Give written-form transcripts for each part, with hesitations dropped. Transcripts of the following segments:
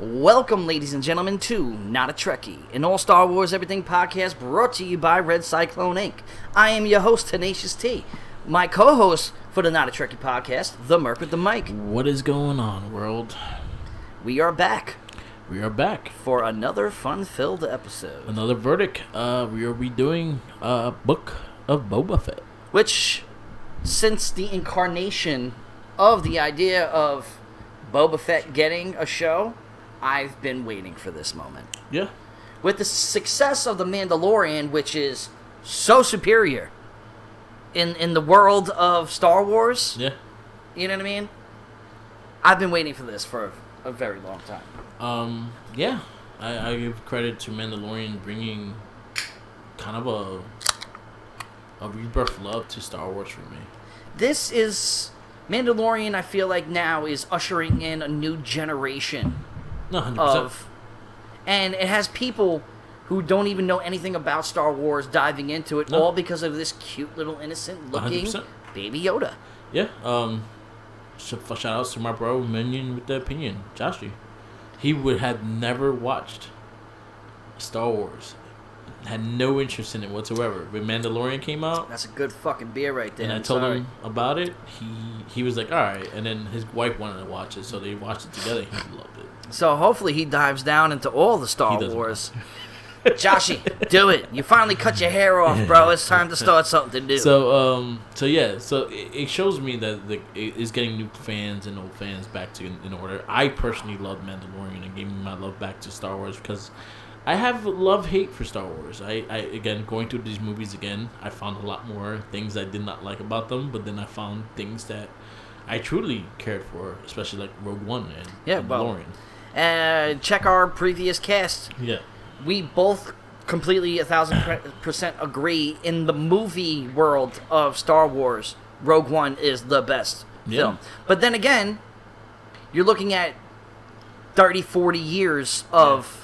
Welcome, ladies and gentlemen, to Not a Trekkie, an all Star Wars Everything podcast brought to you by Red Cyclone Inc. I am your host, Tenacious T. My co-host for the Not a Trekkie podcast, the Merc with the Mic. What is going on, world? We are back. We are back for another fun-filled episode. Another verdict. We are redoing Book of Boba Fett. Which, since the incarnation of the idea of Boba Fett getting a show, I've been waiting for this moment. Yeah. With the success of The Mandalorian, which is so superior in the world of Star Wars. Yeah. You know what I mean? I've been waiting for this for a very long time. Yeah. I give credit to Mandalorian bringing kind of a rebirth love to Star Wars for me. This is... Mandalorian, I feel like now, is ushering in a new generation. No, 100%. And it has people who don't even know anything about Star Wars diving into it, all because of this cute little innocent-looking 100%. Baby Yoda. Yeah. Shout outs to my bro Minion with the opinion, Joshy. He would have never watched Star Wars. Had no interest in it whatsoever. When Mandalorian came out, that's a good fucking beer right there. And I told him about it. He was like, all right. And then his wife wanted to watch it, so they watched it together. He loved it. So hopefully he dives down into all the Star Wars. Joshy, do it. You finally cut your hair off, bro. It's time to start something new. So it shows me that it's getting new fans and old fans back to in order. I personally love Mandalorian and gave me my love back to Star Wars because I have love-hate for Star Wars. I again, going through these movies again, I found a lot more things I did not like about them, but then I found things that I truly cared for, especially like Rogue One and Mandalorian. Check our previous cast. Yeah. We both completely 1,000% agree in the movie world of Star Wars, Rogue One is the best film. But then again, you're looking at 30, 40 years of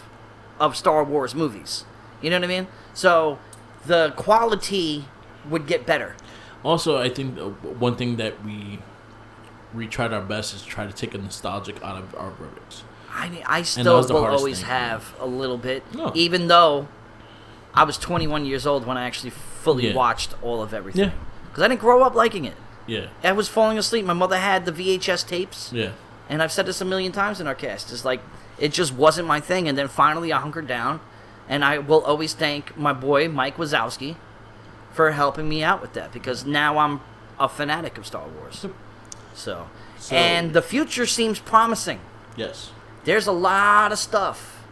Star Wars movies. You know what I mean? So the quality would get better. Also, I think one thing that we tried our best is try to take a nostalgic out of our verdicts. I mean, I still will always have a little bit, even though I was 21 years old when I actually fully watched all of everything. Yeah. Because I didn't grow up liking it. Yeah. I was falling asleep. My mother had the VHS tapes. Yeah. And I've said this a million times in our cast. It's like, it just wasn't my thing. And then finally I hunkered down. And I will always thank my boy, Mike Wazowski, for helping me out with that. Because now I'm a fanatic of Star Wars. So and the future seems promising. Yes. There's a lot of stuff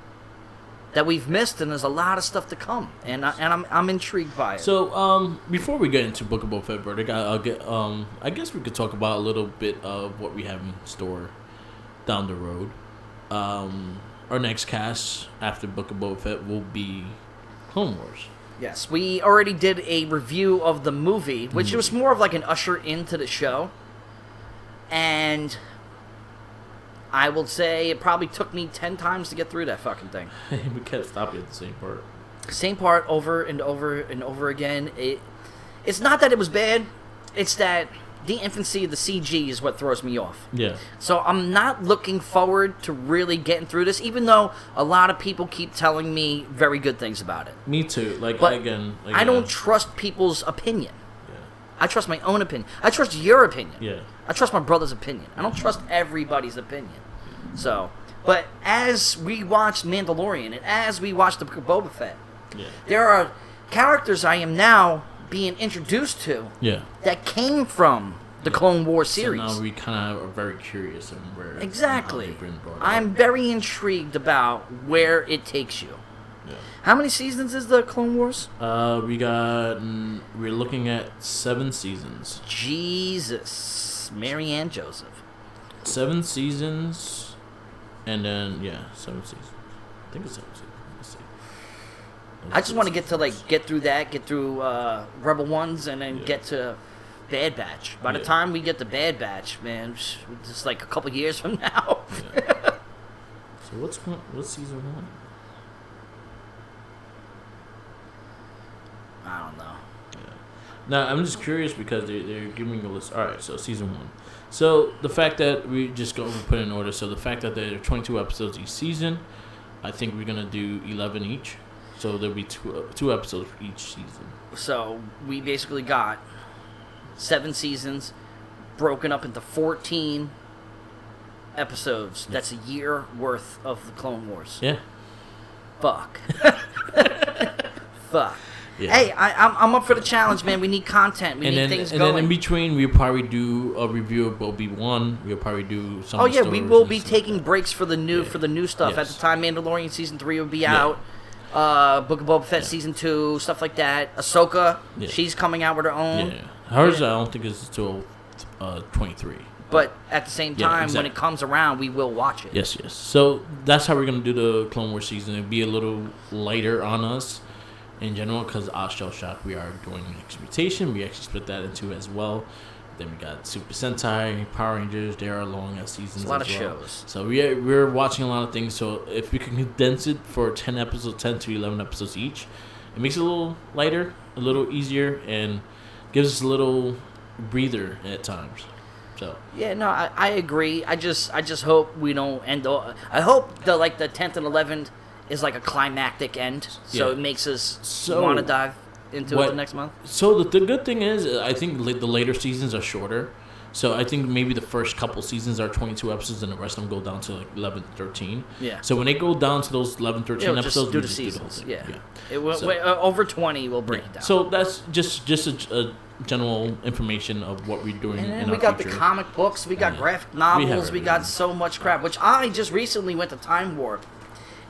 that we've missed, and there's a lot of stuff to come, and I'm intrigued by it. So, before we get into Book of Boba Fett verdict, I guess we could talk about a little bit of what we have in store down the road. Our next cast after Book of Boba Fett will be Clone Wars. Yes, we already did a review of the movie, which was more of like an usher into the show, and I will say it probably took me 10 times to get through that fucking thing. We kept stopping at the same part. Same part over and over and over again. It's not that it was bad. It's that the infancy of the CG is what throws me off. Yeah. So I'm not looking forward to really getting through this, even though a lot of people keep telling me very good things about it. Me too. But again, I don't trust people's opinion. Yeah. I trust my own opinion. I trust your opinion. Yeah. I trust my brother's opinion. I don't trust everybody's opinion. So, but as we watched Mandalorian and as we watched the Book of Boba Fett, there are characters I am now being introduced to that came from the Clone Wars series. So now we kind of are very curious on where exactly. I'm very intrigued about where it takes you. Yeah. How many seasons is the Clone Wars? We're looking at 7 seasons. Jesus, Mary and Joseph. 7 seasons. And then 7 seasons. I think it's 7 seasons. Let's see. I just want to get through that, get through Rebel Ones, and then get to Bad Batch. By the time we get to Bad Batch, man, it's like a couple years from now. So what's season 1? I don't know. Now, I'm just curious because they're giving a list. All right, so season 1. So the fact that we just go and put in order. So the fact that there are 22 episodes each season, I think we're gonna do 11 each. So there'll be two episodes for each season. So we basically got 7 seasons broken up into 14 episodes. Yeah. That's a year worth of the Clone Wars. Yeah. Fuck. Fuck. Yeah. Hey, I'm up for the challenge, man. We need content. We need things going. And then in between, we'll probably do a review of Obi-Wan. We'll probably do some. Oh yeah, we will be taking breaks for the new stuff. Yes. At the time, Mandalorian season 3 will be out. Book of Boba Fett season 2, stuff like that. Ahsoka, she's coming out with her own. Yeah, hers I don't think is until 23. But at the same time, when it comes around, we will watch it. Yes. So that's how we're gonna do the Clone Wars season. It'll be a little lighter on us. In general, because Shell Shock, we are doing Mutation. We actually split that into as well. Then we got Super Sentai, Power Rangers. They are long as seasons. A lot of shows. So we're watching a lot of things. So if we can condense it for 10 episodes, 10 to 11 episodes each, it makes it a little lighter, a little easier, and gives us a little breather at times. So yeah, no, I agree. I just hope we don't end. I hope the 10th and 11th. Is like a climactic end, so it makes us want to dive into it the next month. So the good thing is, I think the later seasons are shorter. So I think maybe the first couple seasons are 22 episodes, and the rest of them go down to 11, 13. Yeah. So when they go down to those 11, 13 episodes, just do the seasons. Yeah. It will, over 20, we'll break it down. So that's just a general information of what we're doing. And then in we our got future. the comic books, we got graphic novels, we got so much crap. Which I just recently went to Time Warp.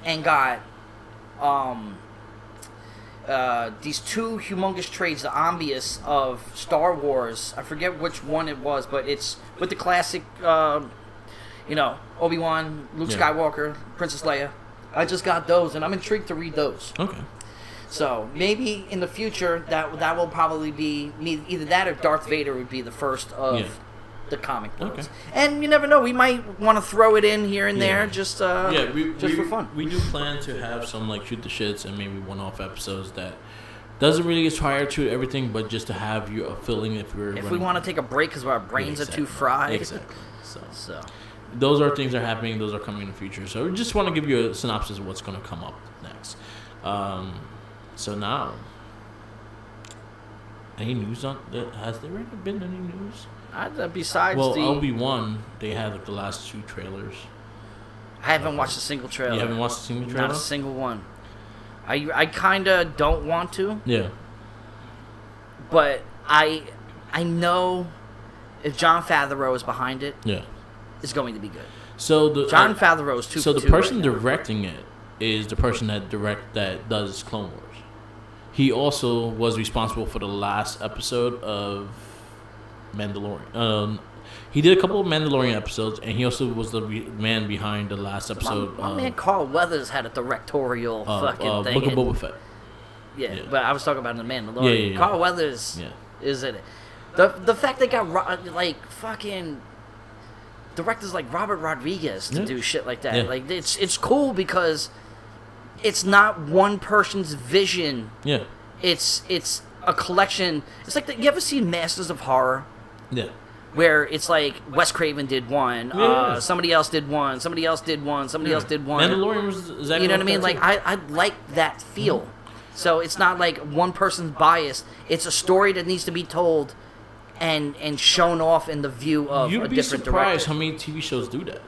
And got these 2 humongous trades, the Omnius of Star Wars. I forget which one it was, but it's with the classic, Obi-Wan, Luke Skywalker, Princess Leia. I just got those, and I'm intrigued to read those. Okay. So maybe in the future that will probably be either that or Darth Vader would be the first of the comic books. Okay. And you never know, we might want to throw it in here and there just for fun. We do plan to have some shoot the shits and maybe one-off episodes that doesn't really aspire to everything, but just to have you a feeling if we want to take a break because our brains are too fried. Exactly. So those are things that are happening. Those are coming in the future. So we just want to give you a synopsis of what's going to come up next. So now, any news on that? Has there really been any news? Besides Obi-Wan, they had the last 2 trailers. I haven't watched a single trailer. You haven't watched a single trailer? Not a single one. I kind of don't want to. Yeah. But I know if Jon Favreau is behind it, it's going to be good. So Jon Favreau is too. So the person directing it is the person that does Clone Wars. He also was responsible for the last episode of Mandalorian. He did a couple of Mandalorian episodes, and he also was the man behind the last episode. My man Carl Weathers had a directorial fucking thing. Book of Boba Fett. Yeah, but I was talking about the Mandalorian. Yeah. Carl Weathers is in it. The fact they got fucking directors like Robert Rodriguez to do shit like that. Yeah. It's cool because it's not one person's vision. Yeah. It's a collection. It's like you ever seen Masters of Horror? Yeah. Where it's like Wes Craven did one, somebody else did one, somebody else did one, somebody else did one. Mandalorian was exactly. You know what I mean? Like I like that feel. Mm-hmm. So it's not like one person's biased. It's a story that needs to be told and shown off in the view of a different director. You'd be surprised how many TV shows do that.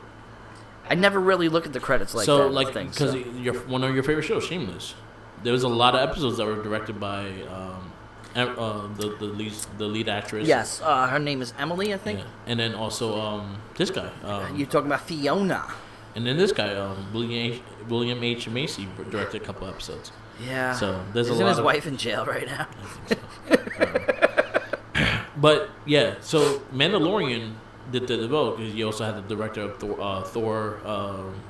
I never really look at the credits like that. So because one of your favorite shows, Shameless, there was a lot of episodes that were directed by the lead actress. Yes, her name is Emily, I think. Yeah. And then also this guy. You're talking about Fiona. And then this guy, William H. Macy, directed a couple episodes. Yeah. So there's Isn't his wife in jail right now? I think so. But yeah, so Mandalorian did the well because you also had the director of Thor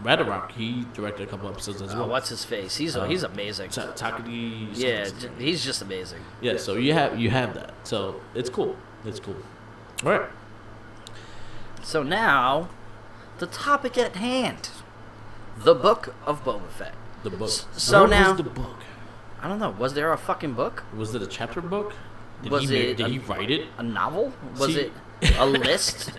Ragnarok. He directed a couple episodes as well. What's his face? He's amazing. Takagi. Yeah, he's just amazing. Yeah, so you have that. So it's cool. All right. So now, the topic at hand, the book of Boba Fett. The book. So what now, was the book? I don't know. Was there a fucking book? Was it a chapter book? Did he write it? A novel? Was it a list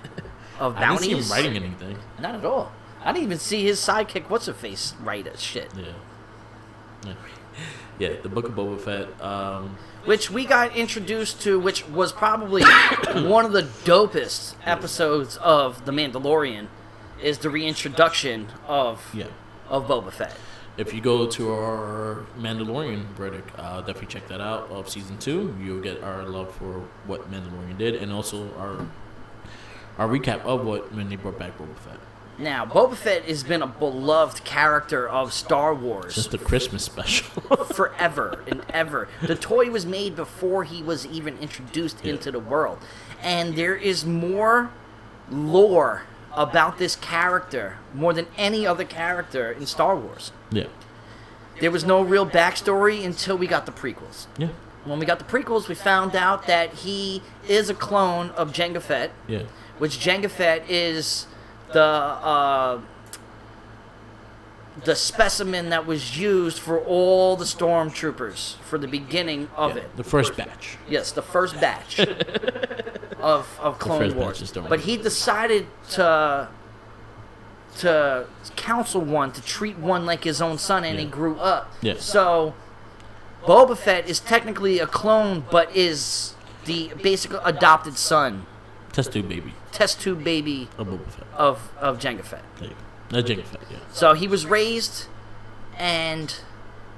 of bounties? I didn't see him writing anything. Not at all. I didn't even see his sidekick, what's-her-face, write a shit. Yeah, the Book of Boba Fett. Which we got introduced to, which was probably one of the dopest episodes of The Mandalorian, is the reintroduction of Boba Fett. If you go to our Mandalorian verdict, definitely check that out of season 2. You'll get our love for what Mandalorian did, and also our recap of when they brought back Boba Fett. Now, Boba Fett has been a beloved character of Star Wars. Just the Christmas special. Forever and ever. The toy was made before he was even introduced into the world. And there is more lore about this character, more than any other character in Star Wars. Yeah. There was no real backstory until we got the prequels. Yeah. When we got the prequels, we found out that he is a clone of Jango Fett. Yeah. Which Jango Fett is the specimen that was used for all the stormtroopers for the beginning of it. The first batch. Yes, the first batch of Clone Wars. But he decided to counsel one, to treat one like his own son, and he grew up. Yeah. So Boba Fett is technically a clone, but is the basic adopted son. Test tube baby of Boba Fett. Of Jango Fett. Jango Fett, yeah. So he was raised and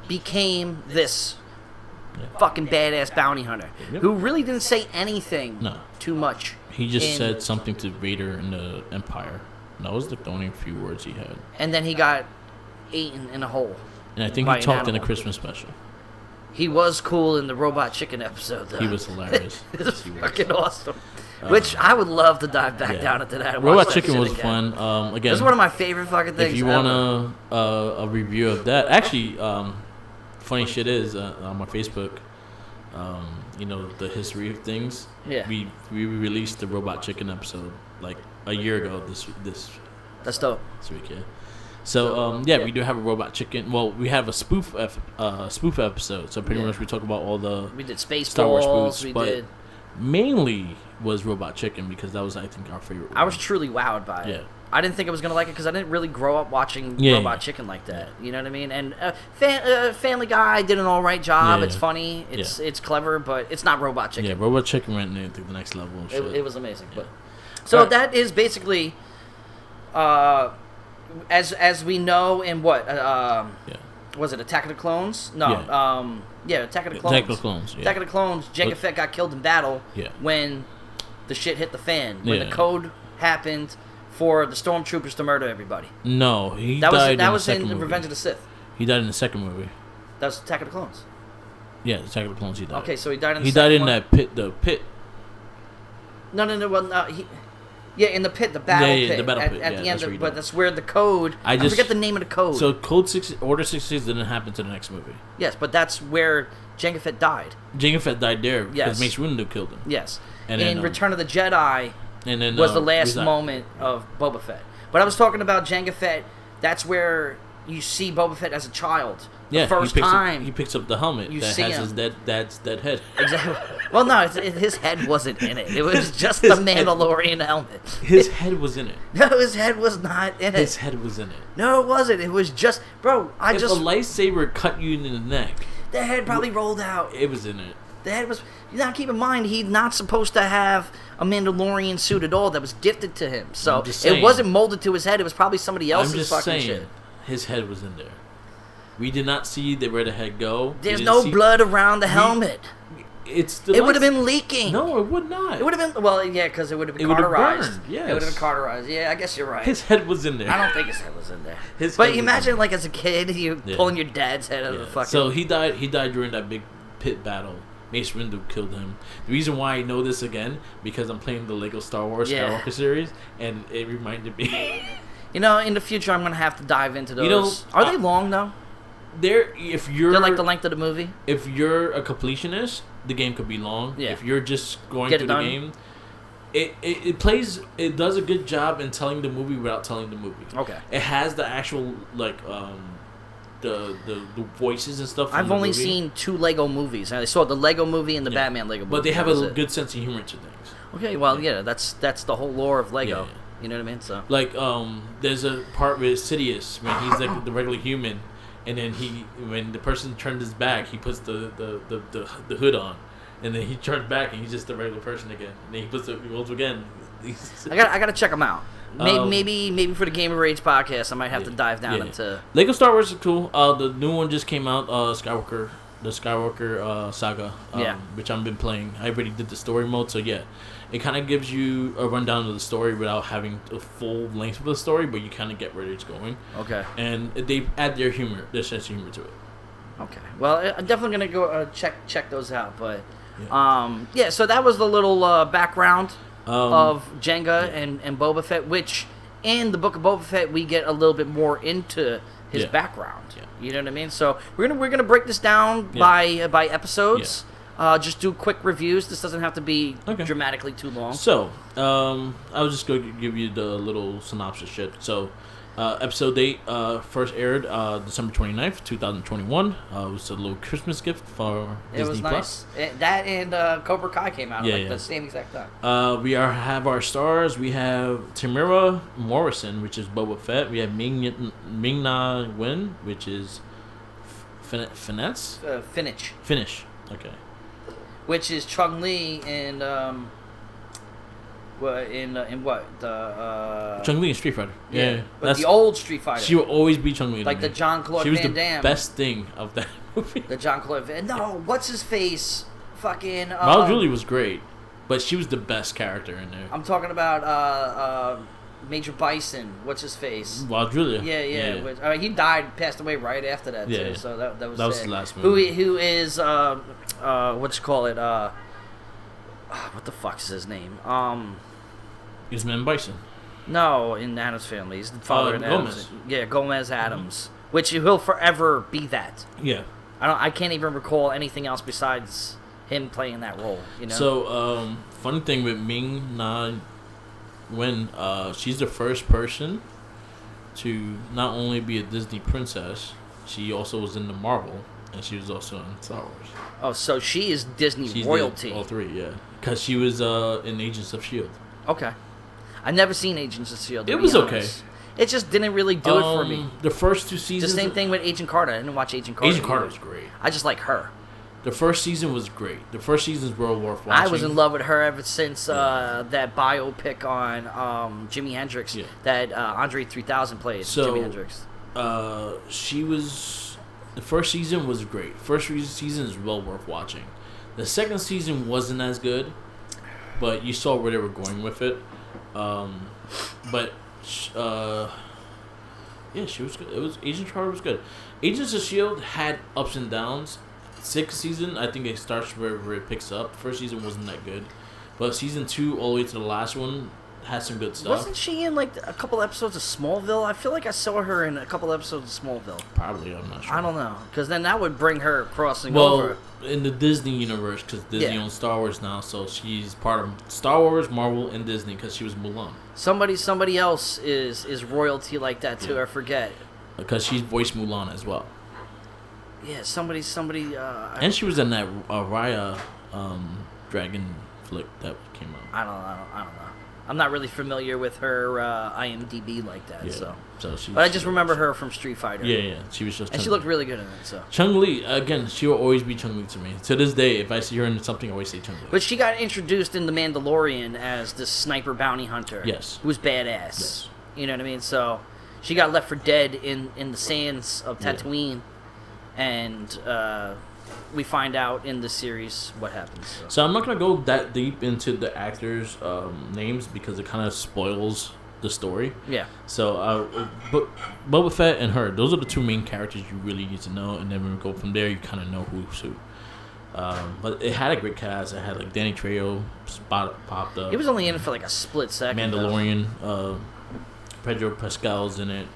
became this fucking badass bounty hunter who really didn't say anything too much. He just said something to Vader and the Empire. And that was the only few words he had. And then he got eaten in a hole. And I think he talked in a Christmas special. He was cool in the Robot Chicken episode, though. He was hilarious. It was fucking awesome. Which I would love to dive back down into that. Robot Chicken was fun. Again, it's one of my favorite fucking things. If you want a review of that, actually, funny shit is on my Facebook. The history of things. Yeah. We released the Robot Chicken episode like a year ago. This. That's dope. This week, yeah. So we do have a Robot Chicken. Well, we have a spoof episode. So pretty much we talk about all the we did Spaceballs. Star Wars spoofs, but mainly was Robot Chicken because that was, I think, our favorite one. I was truly wowed by it. Yeah. I didn't think I was going to like it because I didn't really grow up watching Robot Chicken like that. You know what I mean? And Family Guy did an all right job. Yeah. It's funny. It's clever, but it's not Robot Chicken. Yeah, Robot Chicken went to the next level. And shit. It was amazing. Yeah. But so that is basically, as we know in what was it Attack of the Clones? No. Attack of the Clones. Attack of the Clones. Yeah. Attack of the Clones. Jango Fett got killed in battle when the shit hit the fan. When the code happened for the stormtroopers to murder everybody. No, he died that was in movie. Revenge of the Sith. He died in the second movie. That was Attack of the Clones. Yeah, Attack of the Clones. He died. Okay, so he died in. He died in that pit. The pit. No. Well, in the pit, the battle pit. The battle pit. At the end, but that's where the code. I forget the name of the code. So Order 66 didn't happen to the next movie. Yes, but that's where Jango Fett died. Jango Fett died there because Mace Windu killed him. Yes. And in Return of the Jedi, was the last moment of Boba Fett. But I was talking about Jango Fett. That's where you see Boba Fett as a child. The first time he picks up the helmet that has his dad's dead head. Exactly. Well, no, his head wasn't in it. It was just the Mandalorian helmet. His head was in it. No, his head was not in it. His head was in it. No, it wasn't. It was just, bro. If a lightsaber cut you in the neck, the head probably rolled out. It was in it. The head was. Now, keep in mind, he's not supposed to have a Mandalorian suit at all. That was gifted to him, so it wasn't molded to his head. It was probably somebody else's fucking shit. His head was in there. We did not see where the head go. There's no blood around the helmet. It would have been leaking. No, it would not. It would have been because it would have been cauterized. Yes. It would have been cauterized. Yeah, I guess you're right. His head was in there. I don't think his head was in there. But imagine as a kid, you pulling your dad's head out of the fucking. So he died. He died during that big pit battle. Mace Windu killed him. The reason why I know this again because I'm playing the Lego Star Wars Skywalker series, and it reminded me. In the future, I'm gonna have to dive into those. Are they long though? They're like the length of the movie. If you're a completionist, the game could be long. Yeah. If you're just going through the game, it does a good job in telling the movie without telling the movie. Okay. It has the actual the voices and stuff. I've only seen 2 Lego movies. I saw the Lego movie and the Batman Lego movie. But they have a good sense of humor to things. Okay, well, that's the whole lore of Lego. Yeah. You know what I mean? So like, there's a part with Sidious when he's like the regular human, and then when the person turned his back, he puts the hood on, and then he turns back and he's just the regular person again. And then he goes again. I gotta check them out. Maybe for the Game of Rage podcast, I might have to dive down into Lego Star Wars is cool. The new one just came out, the Skywalker saga, which I've been playing. I already did the story mode, so yeah, it kind of gives you a rundown of the story without having the full length of the story, but you kind of get where it's going. Okay. And they add their sense of humor to it. Okay. Well, I'm definitely gonna go check those out. But so that was the little background of Jenga and Boba Fett, which in the book of Boba Fett we get a little bit more into his background. Yeah. You know what I mean? So we're gonna break this down by episodes. Just do quick reviews. This doesn't have to be dramatically too long. So I was just going to give you the little synopsis shit. So episode 8 first aired December 29th, 2021. It was a little Christmas gift for Disney+. It was nice. That and Cobra Kai came out at the same exact time. We have our stars. We have Tamira Morrison, which is Boba Fett. We have Ming-Na Wen, which is Finnish. Okay. Which is Chung-Li in what Chung-Li in Street Fighter. Yeah, but the old Street Fighter. She will always be Chung-Li. Like the Jean-Claude Van Damme. She was the best thing of that movie. The Jean-Claude Van No, what's his face? Fucking. Raul Julia was great, but she was the best character in there. I'm talking about Major Bison. What's his face? Raul Julia. Yeah. Which, he passed away right after that too. So that was the last movie. Who is what you call it? What the fuck is his name? He's Man Bison. No, in Adams Family, he's the father in Gomez. Adams. Yeah, Gomez Adams, which he'll forever be that. Yeah. I can't even recall anything else besides him playing that role. You know. So funny thing with Ming-Na Wen, she's the first person to not only be a Disney princess, she also was in the Marvel, and she was also in Star Wars. Oh, so she is Disney royalty. All 3, yeah. Because she was in Agents of S.H.I.E.L.D. Okay. I've never seen Agents of S.H.I.E.L.D. It was okay. It just didn't really do it for me. The first 2 seasons... The same thing with Agent Carter. I didn't watch Agent Carter. Agent Carter was great. I just like her. The first season was great. The first season's well worth watching. I was in love with her ever since that biopic on Jimi Hendrix that Andre 3000 played. Jimi Hendrix. She was... The first season was great. First season is well worth watching. The second season wasn't as good, but you saw where they were going with it. She was good. Agent Carter was good. Agents of S.H.I.E.L.D. had ups and downs. 6th season, I think it starts where it picks up. First season wasn't that good, but season 2 all the way to the last one had some good stuff. Wasn't she in like a couple episodes of Smallville? I feel like I saw her in a couple episodes of Smallville. Probably, I'm not sure. I don't know, because then that would bring her crossing over. Well, in the Disney universe, because Disney owns Star Wars now, so she's part of Star Wars, Marvel, and Disney because she was Mulan. Somebody else is royalty like that too. I forget. Because she's voiced Mulan as well. Yeah, somebody. And she was in that Raya dragon flick that came out. I don't know. I'm not really familiar with her IMDb like that. Yeah. But I just remember her from Street Fighter. Yeah. She was just. And she looked really good in it. So. Chung-Li, again, she will always be Chung-Li to me. To this day, if I see her in something, I always say Chung-Li. But she got introduced in The Mandalorian as this sniper bounty hunter. Yes. Who was badass. Yes. You know what I mean? So she got left for dead in the sands of Tatooine. And we find out in the series what happens. So I'm not going to go that deep into the actors' names because it kind of spoils the story. Yeah. So but Boba Fett and her, those are the 2 main characters you really need to know. And then when we go from there, you kind of know who's who. But it had a great cast. It had like Danny Trejo popped up. He was only in it for like a split second. Mandalorian. Pedro Pascal's in it.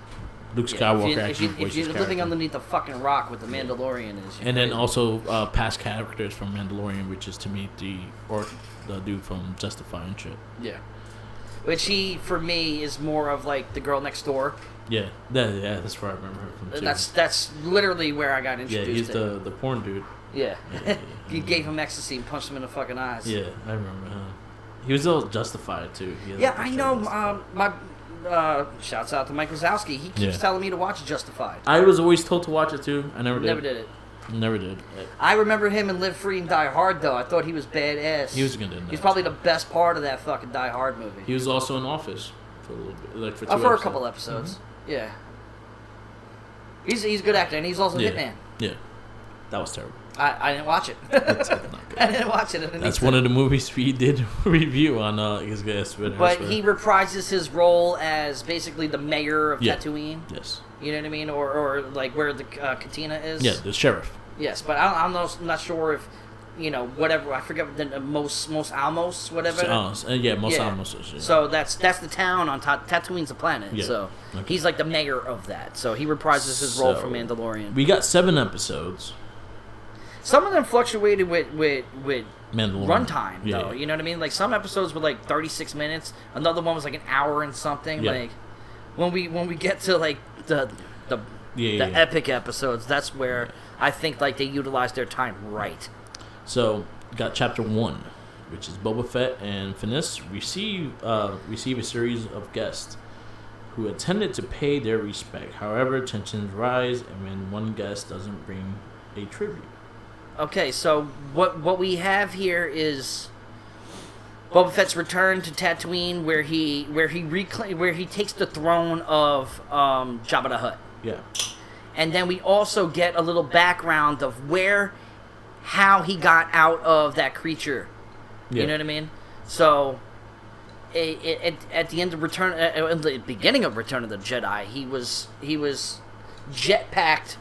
Luke Skywalker if you're living underneath a fucking rock with the Mandalorian is. And then also past characters from Mandalorian, which is to me the dude from Justify and shit. Yeah. which he, for me, is more of like the girl next door. Yeah, that's where I remember her from too. That's literally where I got introduced. Yeah, he's to the porn dude. Yeah. He gave him ecstasy and punched him in the fucking eyes. Yeah, I remember him. He was all justified too. Yeah, I know. My shouts out to Mike Wazowski. He keeps telling me to watch Justified. I was always told to watch it too. I never did. Never did it. Never did. I remember him in Live Free and Die Hard, though. I thought he was badass. He was good in that. He's probably the best part of that fucking Die Hard movie. He was also in Office for a little bit, like for 2 for episodes. a couple episodes. Mm-hmm. Yeah. He's a good actor, and he's also Hitman. Yeah. That was terrible. I didn't watch it. That's not good. I didn't watch it. That's one of the movies we did review on his guest. But he reprises his role as basically the mayor of Tatooine. Yes. You know what I mean? Or like where the Katina is. Yeah, the sheriff. Yes, but I'm not sure if, whatever. I forget the Mos Almos, whatever. Mos Almos. Yeah. So that's the town on Tatooine's a planet. Yeah. So he's like the mayor of that. So he reprises his role for Mandalorian. We got 7 episodes. Some of them fluctuated with runtime, though. Yeah. You know what I mean? Like some episodes were like 36 minutes. Another one was like an hour and something. Yeah. Like when we get to like the epic episodes, that's where I think like they utilized their time right. So got chapter 1, which is Boba Fett and Finis receive a series of guests who attended to pay their respect. However, tensions rise, and when one guest doesn't bring a tribute. Okay, so what we have here is Boba Fett's return to Tatooine, where he takes the throne of Jabba the Hutt. Yeah. And then we also get a little background of how he got out of that creature. Yeah. You know what I mean? So at the end of in the beginning of Return of the Jedi, he was jetpacked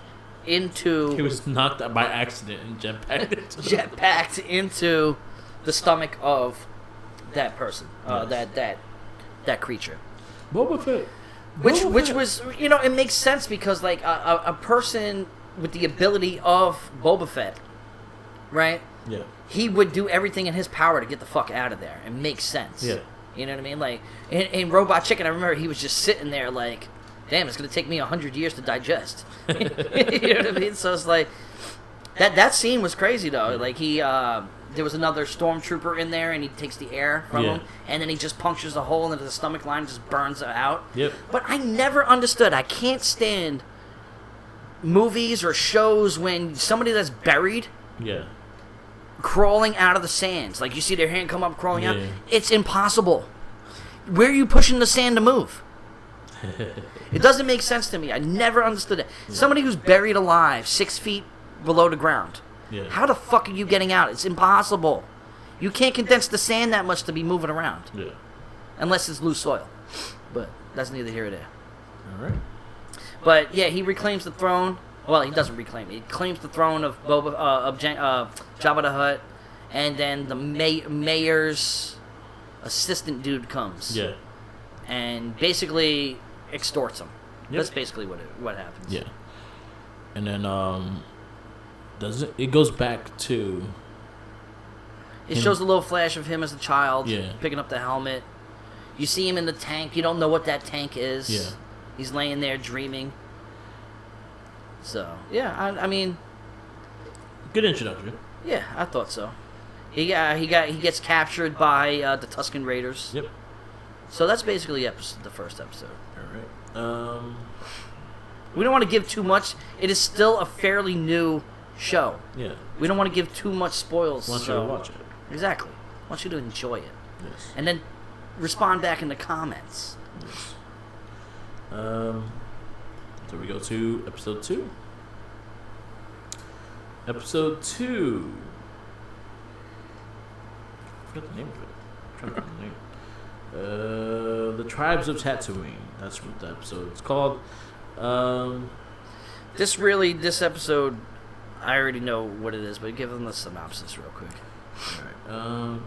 into... He was knocked out by accident and jetpacked into the stomach of that person, that creature. Boba Fett. Which was, it makes sense because, like, a person with the ability of Boba Fett, right? Yeah. He would do everything in his power to get the fuck out of there. It makes sense. Yeah. You know what I mean? Like, in Robot Chicken, I remember he was just sitting there like, damn, it's going to take me 100 years to digest. You know what I mean? So it's like, that scene was crazy, though. Like, there was another stormtrooper in there, and he takes the air from him, and then he just punctures a hole into the stomach line and just burns it out. Yep. But I never understood. I can't stand movies or shows when somebody that's buried crawling out of the sands. Like, you see their hand come up crawling out. It's impossible. Where are you pushing the sand to move? It doesn't make sense to me. I never understood it. Somebody who's buried alive 6 feet below the ground. Yeah. How the fuck are you getting out? It's impossible. You can't condense the sand that much to be moving around. Yeah. Unless it's loose soil. But that's neither here nor there. All right. But yeah, he reclaims the throne. Well, he doesn't reclaim it. He claims the throne of Jabba the Hutt, and then the mayor's assistant dude comes. Yeah. And basically extorts him. Yep. That's basically what happens. Yeah. And then it goes back to... It shows a little flash of him as a child, Yeah. picking up the helmet. You see him in the tank. You don't know what that tank is. Yeah. He's laying there dreaming. So, yeah, I mean... Good introduction. Yeah, I thought so. He gets captured by the Tusken Raiders. Yep. So that's basically the first episode. All right. We don't want to give too much. It is still a fairly new show. Yeah. We don't want to give too much spoils. I want you to watch it. Exactly. I want you to enjoy it. Yes. And then respond back in the comments. Yes. So we go to episode 2. Episode 2. I forgot the name of it. I'm trying to remember the name. The Tribes of Tatooine. That's what the episode is called. This episode, I already know what it is, but give them the synopsis real quick. Alright.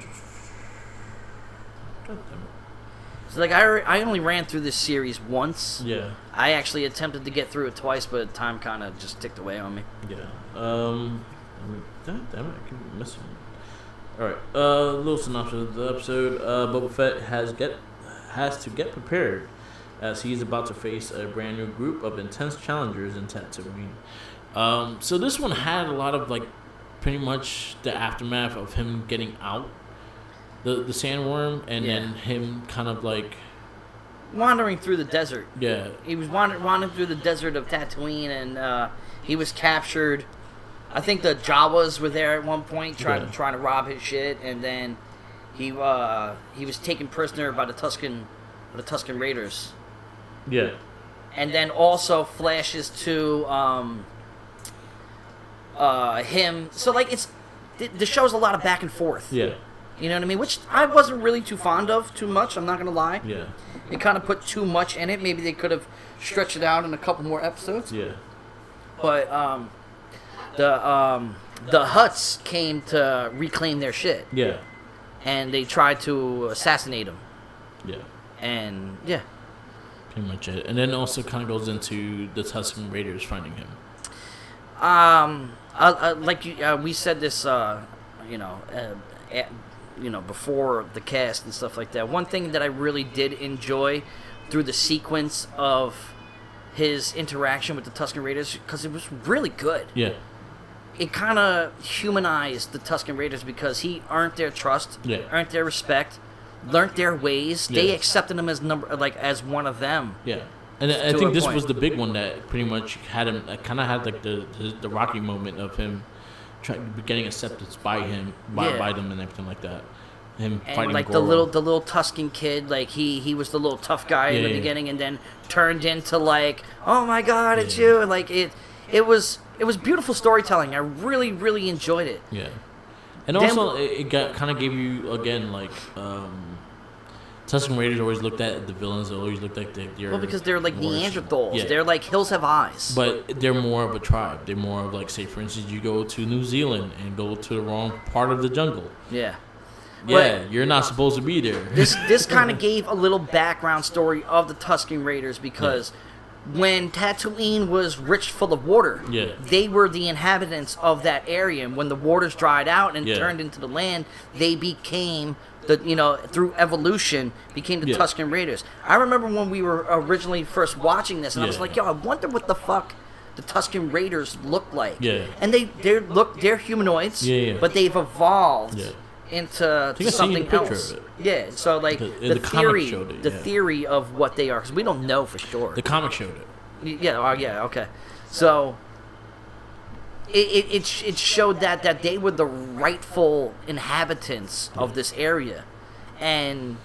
So, like, I only ran through this series once. Yeah. I actually attempted to get through it twice, but time kind of just ticked away on me. Yeah. God damn it, I keep missing. Alright, little synopsis of the episode. Boba Fett has to get prepared as he's about to face a brand new group of intense challengers in Tatooine. So this one had a lot of like pretty much the aftermath of him getting out the sandworm and then him kind of like wandering through the desert. Yeah. He was wandering through the desert of Tatooine, and he was captured. I think the Jawas were there at one point trying to rob his shit, and then he was taken prisoner by the Tusken Raiders. Yeah. And then also flashes to him. So like the show's a lot of back and forth. Yeah. You know what I mean? Which I wasn't really too fond of too much. I'm not gonna lie. Yeah. It kind of put too much in it. Maybe they could have stretched it out in a couple more episodes. Yeah. But the Hutts came to reclaim their shit. Yeah. And they tried to assassinate him. Yeah. And yeah. Pretty much it. And then also kind of goes into the Tusken Raiders finding him. We said this, before the cast and stuff like that. One thing that I really did enjoy through the sequence of his interaction with the Tusken Raiders, because it was really good. Yeah. It kind of humanized the Tusken Raiders because he earned their trust, earned their respect, learned their ways. Yeah. They accepted him as as one of them. Yeah. And I think this was the big one that pretty much had him, kind of had like the Rocky moment of him getting accepted by them and everything like that. Him and fighting like Goro. the little Tusken kid, like he was the little tough guy in the beginning, and then turned into like, oh my god, it's you, and like it was beautiful storytelling. I really, really enjoyed it. Yeah, and also it kind of gave you again like Tusken Raiders always looked at the villains. They always looked like they're because they're like Neanderthals. Yeah. They're like hills have eyes. But they're more of a tribe. They're more of like, say for instance, you go to New Zealand and go to the wrong part of the jungle. Yeah. Yeah, you're not supposed to be there. This kind of gave a little background story of the Tusken Raiders because when Tatooine was rich full of water, they were the inhabitants of that area. And when the waters dried out and turned into the land, they became through evolution, became the Tusken Raiders. I remember when we were originally first watching this, and I was like, yo, I wonder what the fuck the Tusken Raiders look like. Yeah. And they're humanoids, but they've evolved into something else. Yeah, so like the theory of what they are, because we don't know for sure. The comic showed it. Yeah, okay. So it showed that they were the rightful inhabitants of this area, and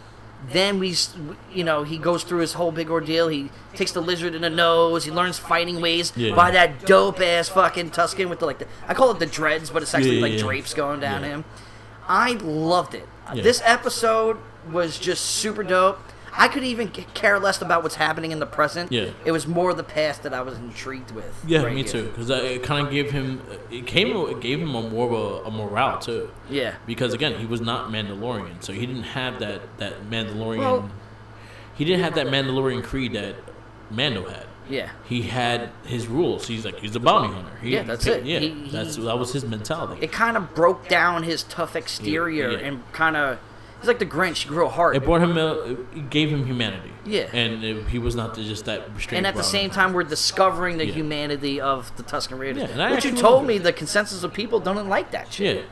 then he goes through his whole big ordeal. He takes the lizard in the nose. He learns fighting ways by that dope ass fucking Tusken with I call it the dreads, but it's actually drapes going down him. I loved it. This episode was just super dope. I could even care less about what's happening in the present. Yeah. It was more the past that I was intrigued with. Yeah, me too. Because it kind of gave him, it gave him a more of a morale too. Yeah. Because again, he was not Mandalorian, so he didn't have that Mandalorian. He didn't have that Mandalorian creed that Mando had. Yeah. He had his rules. He's a bounty hunter. That's it. Yeah, that was his mentality. It kind of broke down his tough exterior and kind of. He's like the Grinch. He grew a heart. It brought him. It gave him humanity. Yeah. And he was not just that restrained. And at the same time, we're discovering the humanity of the Tusken Raiders. Yeah, which you told me the consensus of people don't like that shit.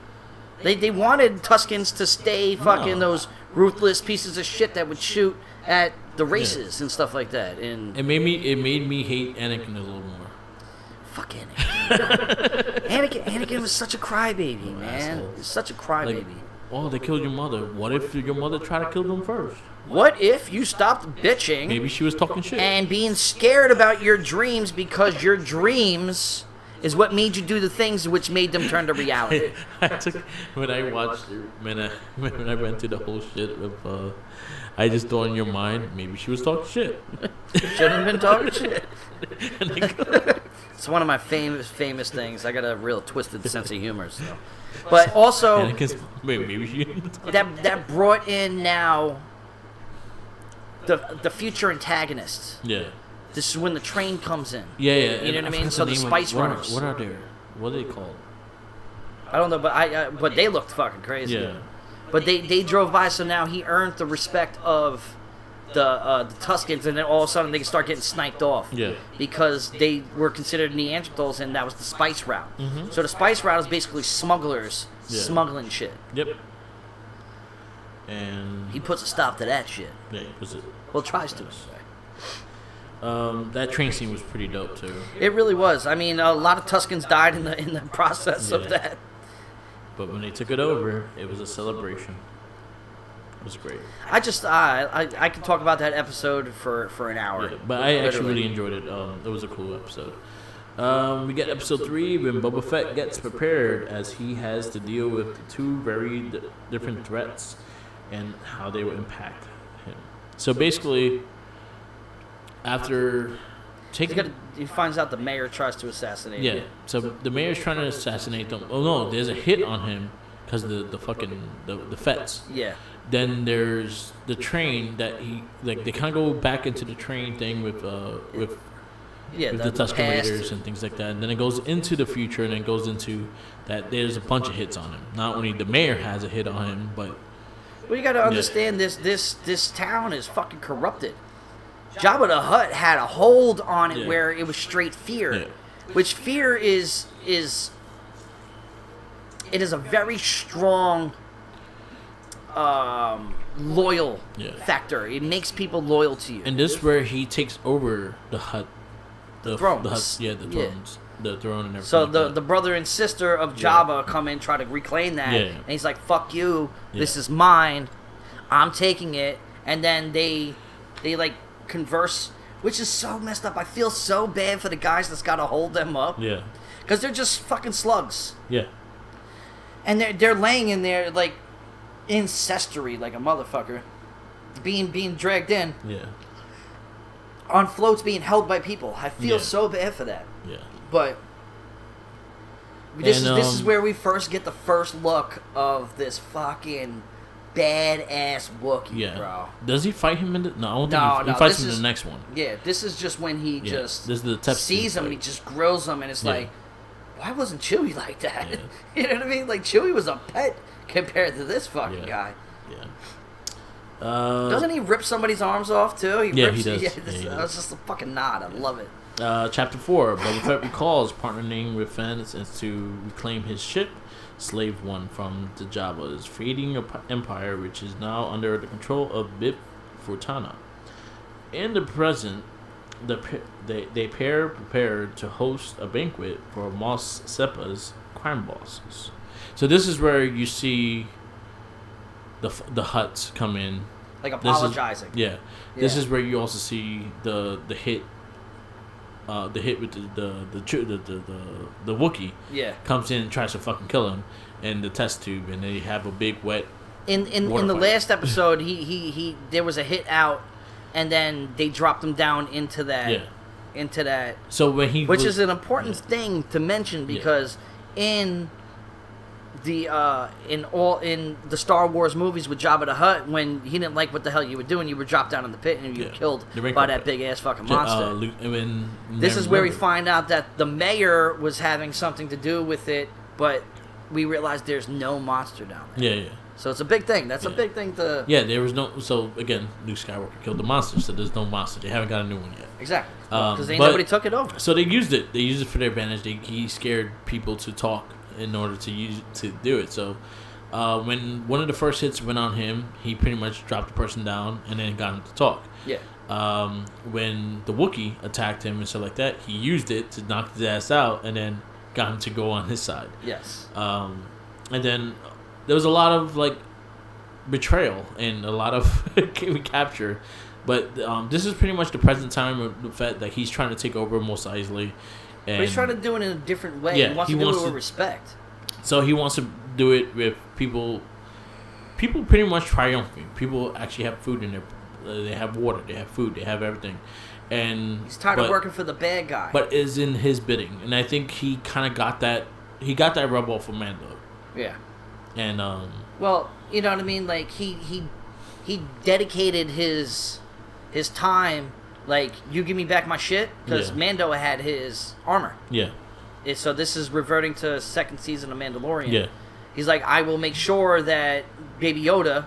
Yeah. They wanted Tuskens to stay fucking those ruthless pieces of shit that would shoot at the races and stuff like that. And it made me hate Anakin a little more. Fuck Anakin. Anakin was such a crybaby, man. He's such a crybaby. Like, oh, they killed your mother. What if your mother tried to kill them first? What if you stopped bitching? Maybe she was talking shit. And being scared about your dreams because your dreams is what made you do the things which made them turn to reality. When I went through the whole shit of, I just thought in your mind, maybe she was talking shit. Shouldn't have been talking shit. It's one of my famous things. I got a real twisted sense of humor, so. But also, maybe she that brought in now the future antagonists. Yeah. This is when the train comes in. Yeah. You know what I mean? So the Spice Runners. What are they? What are they called? I don't know, but they looked fucking crazy. Yeah. But they drove by, so now he earned the respect of the Tuskens, and then all of a sudden they start getting sniped off. Yeah. Because they were considered Neanderthals, and that was the spice route. Mm-hmm. So the spice route is basically smugglers smuggling shit. Yep. And he puts a stop to that shit. Yeah, he puts it. Well, tries to. That train scene was pretty dope too. It really was. I mean, a lot of Tuskens died in the process of that. But when they took it over, it was a celebration. It was great. I could talk about that episode for an hour. Yeah, but I actually really enjoyed it. It was a cool episode. We get episode 3 when Boba Fett gets prepared as he has to deal with two very different threats and how they will impact him. So basically, after taking... He finds out the mayor tries to assassinate him. Yeah, so the mayor's trying to assassinate them. Oh no, there's a hit on him because the Fets. Yeah. Then there's the train that they kind of go back into the train thing with the Tusken Raiders and things like that. And then it goes into the future, and then goes into that there's a bunch of hits on him. Not only the mayor has a hit on him, but... Well, you got to understand this town is fucking corrupted. Jabba the Hutt had a hold on it where it was straight fear, which fear is it is a very strong loyal factor. It makes people loyal to you. And this is where he takes over the Hutt, the thrones. The thrones, the throne and everything. So the brother and sister of Jabba come in, try to reclaim that, and he's like, "Fuck you! This is mine. I'm taking it." And then they like converse, which is so messed up. I feel so bad for the guys that's got to hold them up. Yeah. Because they're just fucking slugs. Yeah. And they're laying in there like ancestry, like a motherfucker, being dragged in. Yeah. On floats, being held by people. I feel so bad for that. Yeah. But this is where we first get the first look of this fucking badass Wookiee, bro. Does he fight him in the... No, I don't think he fights him in the next one. Yeah, this is just when he just this is the sees him, fight. he just grills him, and it's like, why wasn't Chewie like that? Yeah. You know what I mean? Like, Chewie was a pet compared to this fucking guy. Yeah. Doesn't he rip somebody's arms off, too? He does. That's just a fucking nod. I love it. Chapter 4, Boba Fett recalls partnering with Fans as to reclaim his ship, Slave One, from the Jabba's fading empire, which is now under the control of Bib Fortuna. In the present, they prepare to host a banquet for Mos Sepa's crime bosses. So this is where you see the Hutts come in, like apologizing. This is where you also see the hit. The hit with the Wookiee comes in and tries to fucking kill him in the test tube, and they have a big wet. In the last episode, he there was a hit out, and then they dropped him down into that. So when which is an important thing to mention, because in the Star Wars movies with Jabba the Hutt, when he didn't like what the hell you were doing, you were dropped down in the pit and you were killed by that big ass fucking monster. This is where we find out that the mayor was having something to do with it, but we realized there's no monster down there. Yeah. So it's a big thing. That's a big thing to... Yeah, there was no... So, again, Luke Skywalker killed the monster, so there's no monster. They haven't got a new one yet. Exactly. Because nobody took it over. So they used it. They used it for their advantage. He scared people to talk in order to do it. So when one of the first hits went on him, he pretty much dropped the person down and then got him to talk. Yeah. When the Wookiee attacked him and stuff like that, he used it to knock his ass out and then got him to go on his side. Yes. And then there was a lot of like betrayal and a lot of recapture. But this is pretty much the present time of the fact that he's trying to take over Mos Eisley. But he's trying to do it in a different way. He wants to do it with respect. So he wants to do it with people pretty much triumphing. People actually have food in their... they have water, they have food, they have everything. And he's tired of working for the bad guy. But is in his bidding. And I think he kind of got that... He got that rub off of Mando. Yeah. And... well, you know what I mean? Like, he dedicated his time... Like, you give me back my shit? Because Mando had his armor. Yeah. So this is reverting to second season of Mandalorian. Yeah. He's like, I will make sure that Baby Yoda,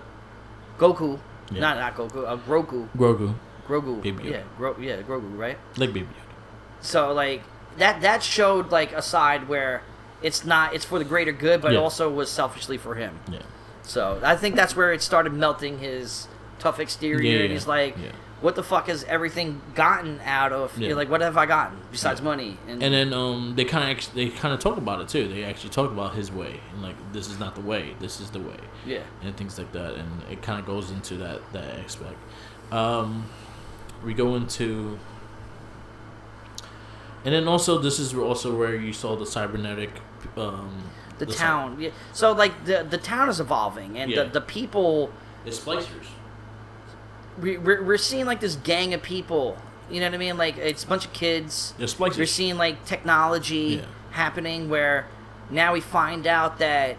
Goku, Yeah. Not Goku. Grogu. Grogu. Baby Yoda. Yeah, Grogu. Right. Like Baby Yoda. So like that showed like a side where it's for the greater good, but it also was selfishly for him. Yeah. So I think that's where it started melting his tough exterior, and he's like, "What the fuck has everything gotten out of? You're like, what have I gotten besides money?" And then they kind of talk about it too. They actually talk about his way and like, this is not the way, this is the way. Yeah. And things like that, and it kind of goes into that aspect. We go into, and then also this is also where you saw the cybernetic. The town. Yeah. So like the town is evolving, and the people. The splicers. We're seeing like this gang of people. You know what I mean? Like it's a bunch of kids. The splicers. We're seeing like technology happening where now we find out that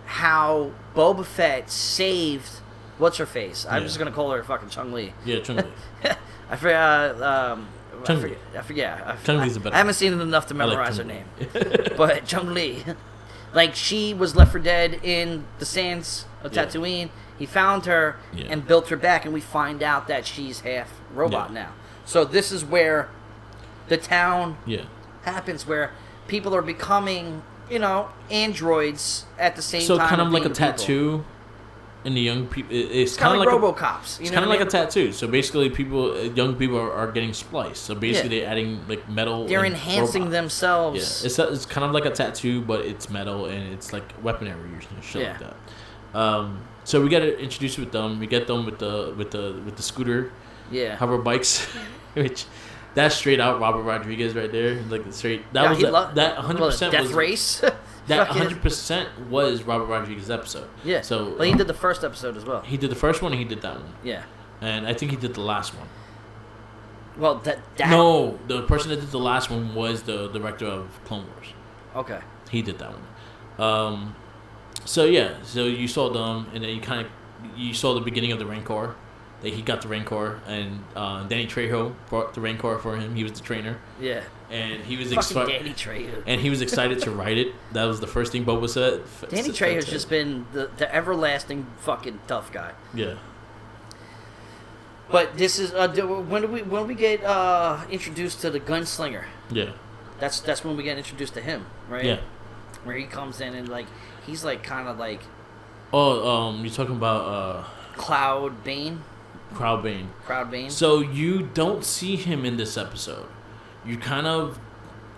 how Boba Fett saved what's her face. I'm just gonna call her fucking Chung-Li. Yeah, Chung-Li. I forget. Chung-Li. I forget. Chung-Li's the better. I haven't seen it enough to memorize her name. Chung-Li. But Chung-Li, like she was left for dead in the sands of Tatooine. He found her and built her back, and we find out that she's half robot now. So this is where the town happens, where people are becoming, androids at the same time. So kind of like a people. tattoo. And the young people, it's kind of like RoboCops. It's kind of like a tattoo. So basically, young people are getting spliced. So basically, they're adding like metal. They're enhancing themselves. Yeah, it's kind of like a tattoo, but it's metal and it's like weaponry and shit like that. So we get introduced with them. We get them with the scooter, hover bikes, which that's straight out Robert Rodriguez right there. Like straight that was that 100% Death Race. That 100% was Robert Rodriguez's episode. Yeah. So he did the first episode as well. He did the first one and he did that one. Yeah. And I think he did the last one. Well, No, the person that did the last one was the director of Clone Wars. Okay. He did that one. So you saw them, and then you saw the beginning of the Rancor. That he got the Rancor, and Danny Trejo brought the Rancor for him. He was the trainer. Yeah. And he was Danny Trejo. And he was excited to write it. That was the first thing Boba said. Danny Trejo's just been the everlasting fucking tough guy. Yeah. But this is when we get introduced to the gunslinger. Yeah. That's when we get introduced to him, right? Yeah. Where he comes in and like he's like kind of like. Oh, you're talking about Cloud Bane. Cloud Bane. So you don't see him in this episode. You kind of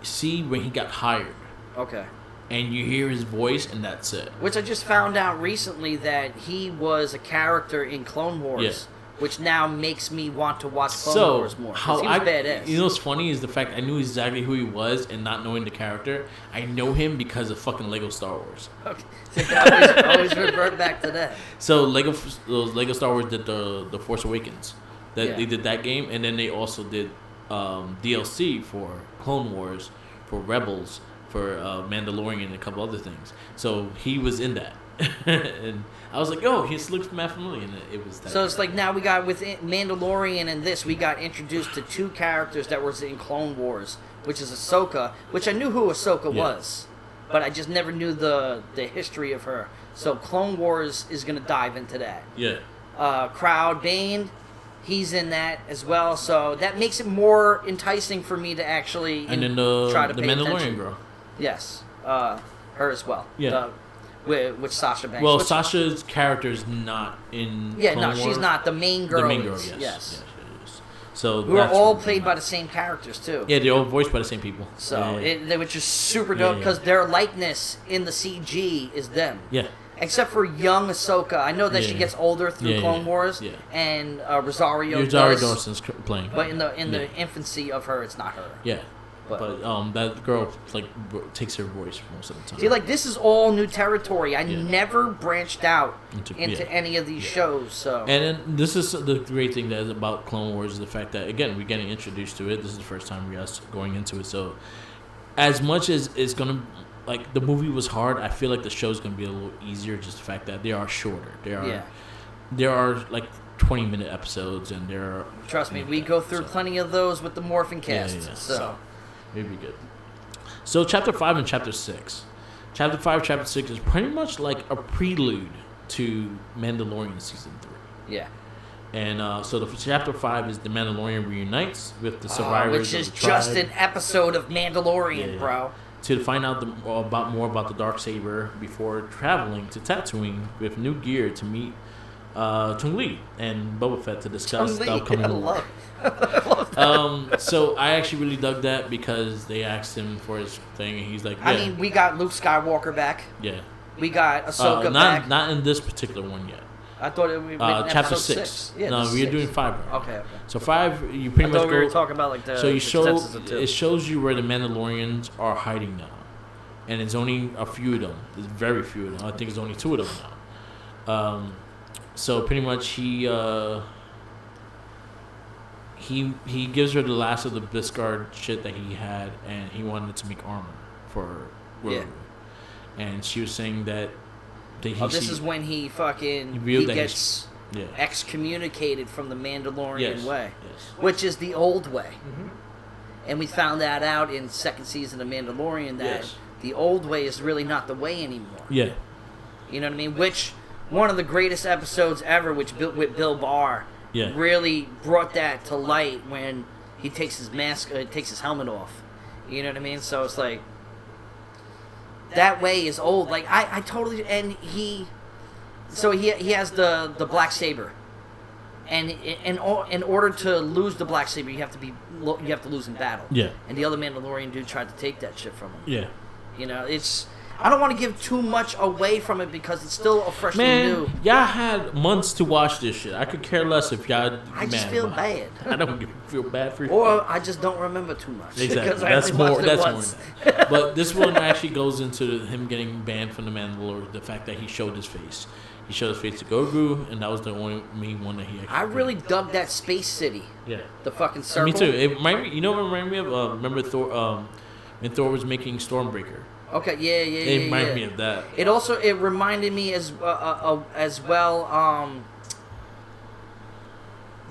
see when he got hired. Okay. And you hear his voice, and that's it. Which I just found out recently that he was a character in Clone Wars, which now makes me want to watch Clone Wars more. He was badass. You know what's funny is the fact I knew exactly who he was, and not knowing the character, I know him because of fucking Lego Star Wars. Okay. So always revert back to that. So Lego Star Wars did the Force Awakens. They did that game, and then they also did DLC for Clone Wars, for Rebels, for Mandalorian, and a couple other things. So he was in that. And I was like, "Oh, he looks mad familiar," and it was that. So it's like now we got with Mandalorian and this, we got introduced to two characters that was in Clone Wars, which is Ahsoka, which I knew who Ahsoka was, but I just never knew the history of her. So Clone Wars is gonna dive into that. Yeah. Cloud Bane, he's in that as well, so that makes it more enticing for me to actually try to pay Mandalorian attention. Girl. Yes, her as well. Yeah. With Sasha Banks. Well, Sasha's character is not in. Yeah, Clone no, she's Wars. not. The main girl. The main girl, yes. Yes. So we were all played by the same characters too. Yeah, they're all voiced by the same people. So which is super dope because their likeness in the CG is them. Yeah. Except for young Ahsoka, I know that she gets older through Clone Wars, and Rosario Dawson's playing. But in the infancy of her, it's not her. Yeah. But that girl takes her voice most of the time. See, this is all new territory. I never branched out into any of these shows. So, and then this is the great thing that is about Clone Wars is the fact that again we're getting introduced to it. This is the first time we're going into it. So, as much as it's gonna the movie was hard, I feel like the show's gonna be a little easier. Just the fact that they are shorter. There are 20-minute episodes, and trust me, we go through plenty of those with the Morphin Cast. So. It'd be good. So Chapter 5 and Chapter 6. Chapter 5, Chapter 6 is pretty much like a prelude to Mandalorian Season 3. Yeah. And so the chapter 5 is the Mandalorian reunites with the survivors, which is of the tribe. just an episode of Mandalorian, bro. To find out more about the Darksaber before traveling to Tatooine with new gear to meet Chung-Li and Boba Fett to discuss the upcoming war. I love that. So I actually really dug that because they asked him for his thing, and he's like, yeah. I mean, we got Luke Skywalker back. Yeah. We got Ahsoka back. Not in this particular one yet. I thought it would be chapter 6. Yeah, no, we're doing 5 right? Okay. So 5, you pretty much go. We were talking about like the. So the it shows you where the Mandalorians are hiding now, and it's only a few of them. There's very few of them. I think it's only 2 of them now. So pretty much he gives her the last of the Biscard shit that he had, and he wanted to make armor for Grogu. Yeah. And she was saying that. This is when he gets excommunicated from the Mandalorian way, which is the old way. Mm-hmm. And we found that out in 2nd season of Mandalorian that the old way is really not the way anymore. Yeah. You know what I mean? Which one of the greatest episodes ever, with Bill Barr, really brought that to light when he takes his mask, takes his helmet off. You know what I mean? So it's like. That way is old. Like I totally, and he has the black saber, and in order to lose the black saber, you have to lose in battle. Yeah. And the other Mandalorian dude tried to take that shit from him. Yeah. You know, I don't want to give too much away from it because it's still a freshly new. Y'all had months to watch this shit. I could care less if y'all. I just feel bad. I don't feel bad for you. Or I just don't remember too much. Exactly. That's more. But this one actually goes into him getting banned from the Mandalorian. The fact that he showed his face. He showed his face to Grogu, and that was the only main one that he actually. I really dug that space city. Yeah. The fucking circle. Me too. It reminded me. You know what it reminded me of? Remember Thor? When Thor was making Stormbreaker. Okay, yeah. It reminded me of that. It reminded me as well.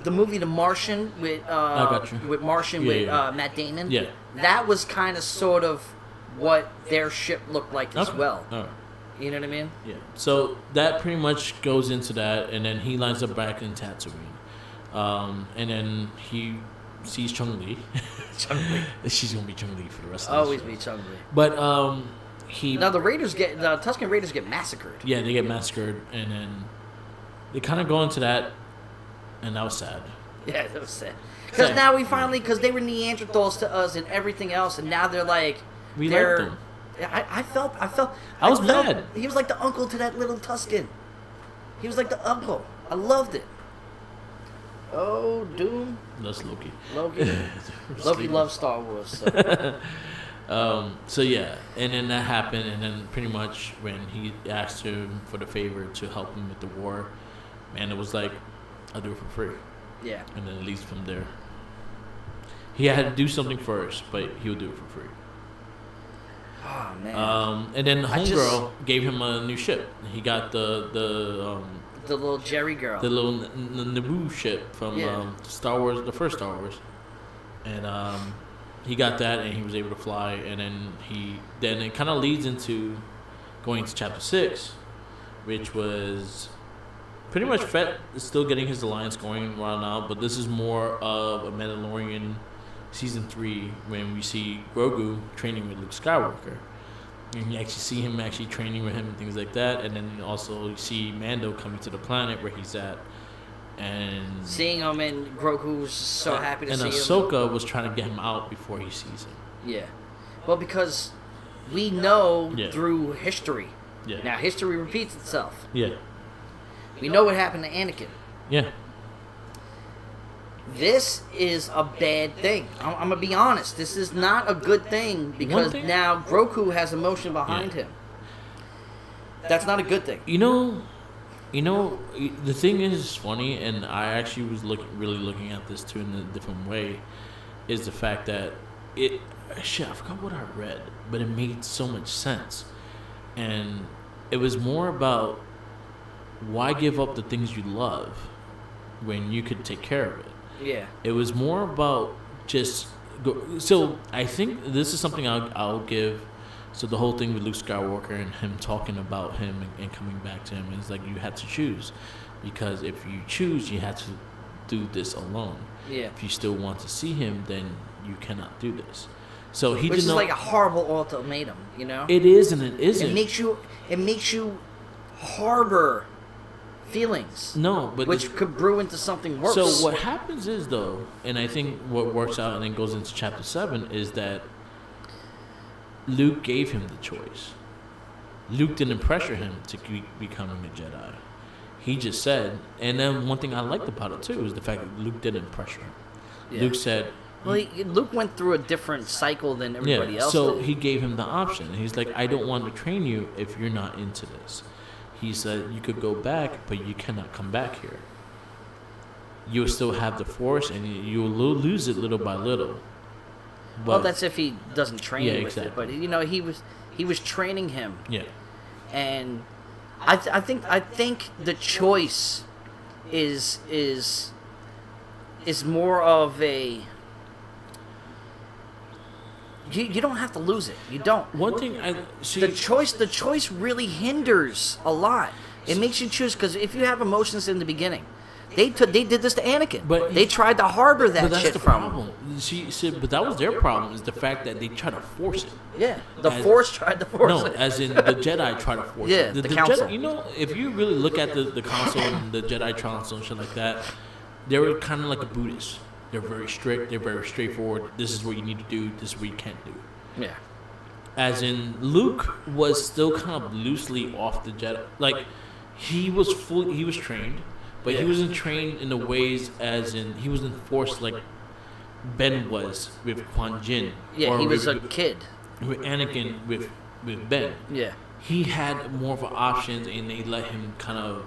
The movie The Martian with Matt Damon. Yeah, that was kind of sort of what their ship looked like as well. All right. You know what I mean? Yeah. So that pretty much goes into that, and then he lines up back in Tatooine, and then he sees Chung-Li. She's gonna be Chung-Li for the rest of the always be Chung-Li. But the Tusken Raiders get massacred. Yeah, they get massacred, and then they kind of go into that, and that was sad. Yeah, that was sad. Because now because they were Neanderthals to us and everything else, and now they're like liked them. I felt. I was mad. He was like the uncle to that little Tusken. He was like the uncle. I loved it. Oh, Doom. That's Loki. Loki loves Star Wars. So yeah, and then that happened, and then pretty much when he asked him for the favor to help him with the war, man, it was like, I'll do it for free. Yeah. And then at least from there, he had to do something first, but he would do it for free. Oh man. And then Homegirl gave him a new ship. He got the little Jerry girl. The little Naboo ship from Star Wars, the first Star Wars. And he got that, and he was able to fly. And then it kind of leads into going to Chapter 6, which was pretty much Fett is still getting his alliance going right now, but this is more of a Mandalorian Season 3 when we see Grogu training with Luke Skywalker. And you actually see him actually training with him and things like that. And then also you see Mando coming to the planet where he's at. And seeing him, and Grogu's so happy to see him. And Ahsoka was trying to get him out before he sees him. Yeah. Well, because we know through history. Yeah. Now, history repeats itself. Yeah. We know what happened to Anakin. Yeah. This is a bad thing. I'm going to be honest. This is not a good thing because now Grogu has emotion behind him. That's not a good thing. You know, the thing is funny, and I actually was really looking at this too in a different way, is the fact that I forgot what I read, but it made so much sense. And it was more about why give up the things you love when you could take care of it. Yeah. It was more about just so I think this is something I'll give. So the whole thing with Luke Skywalker and him talking about him and coming back to him is like you had to choose, because if you choose, you had to do this alone. Yeah. If you still want to see him, then you cannot do this. So he Which did is not. like a horrible ultimatum, you know? It is and it isn't. It makes you harbor feelings. No, but which could brew into something worse. So what happens is though, and I think what works out and then goes into chapter 7 is that Luke gave him the choice. Luke didn't pressure him to keep becoming a Jedi. He just said, and then one thing I liked about it too is the fact that Luke didn't pressure him. Yeah. Luke said, well, Luke went through a different cycle than everybody else so did. he gave him the option. He's like, I don't want to train you if you're not into this. He said, you could go back, but you cannot come back here. You'll still have the Force, and you'll lose it little by little. But, well, that's if he doesn't train with exactly. it. But you know, he was training him. Yeah. And I think the choice is more of a. You don't have to lose it. You don't. One thing the choice really hinders a lot. It makes you choose because if you have emotions in the beginning, they did this to Anakin. But they tried to harbor that but that's shit the from problem. She said, but that was their problem is the fact that they try to force it. Yeah, the Force tried to force it. No, as in the Jedi try to force it. Yeah, the council. Jedi, you know, if you really look at the council and the Jedi council and shit like that, they were kind of like a Buddhist. They're very strict. They're very straightforward. This is what you need to do. This is what you can't do. Yeah. As in, Luke was still kind of loosely off the Jedi. Like, he was trained, but he wasn't trained in the ways as in, he wasn't forced like Ben was with Quan Jinn. Yeah, or he was with, a kid. With Anakin, with Ben. Yeah. He had more of an options, and they let him kind of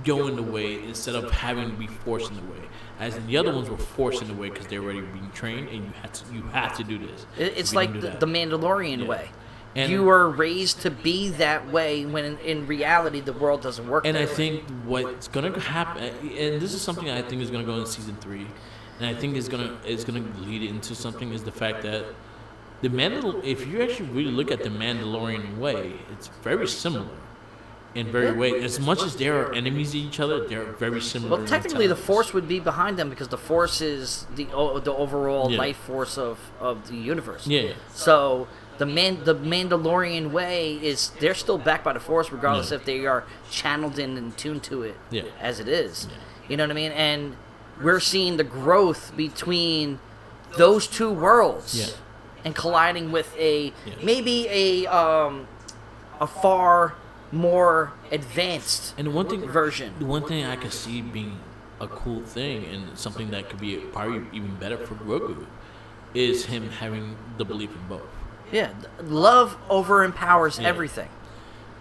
go in the way instead of having to be forced in the way. As in the other ones were forced in the way because they were already being trained, and you have to do this. It's like the Mandalorian way. And you were raised to be that way when in reality the world doesn't work. And that I way. think what's gonna happen, and this is something I think is gonna go in season 3, and I think is gonna lead into something is the fact that if you actually really look at the Mandalorian way, it's very similar. In very way, as much as they are enemies to each other, they're very similar. Well, technically, the Force would be behind them because the Force is the overall life force of the universe. Yeah. So the Mandalorian way is they're still backed by the Force, regardless if they are channeled in and tuned to it as it is. Yeah. You know what I mean? And we're seeing the growth between those two worlds and colliding with maybe a far more advanced version. The one thing I could see being a cool thing and something that could be probably even better for Grogu is him having the belief in both. Yeah, love overempowers everything.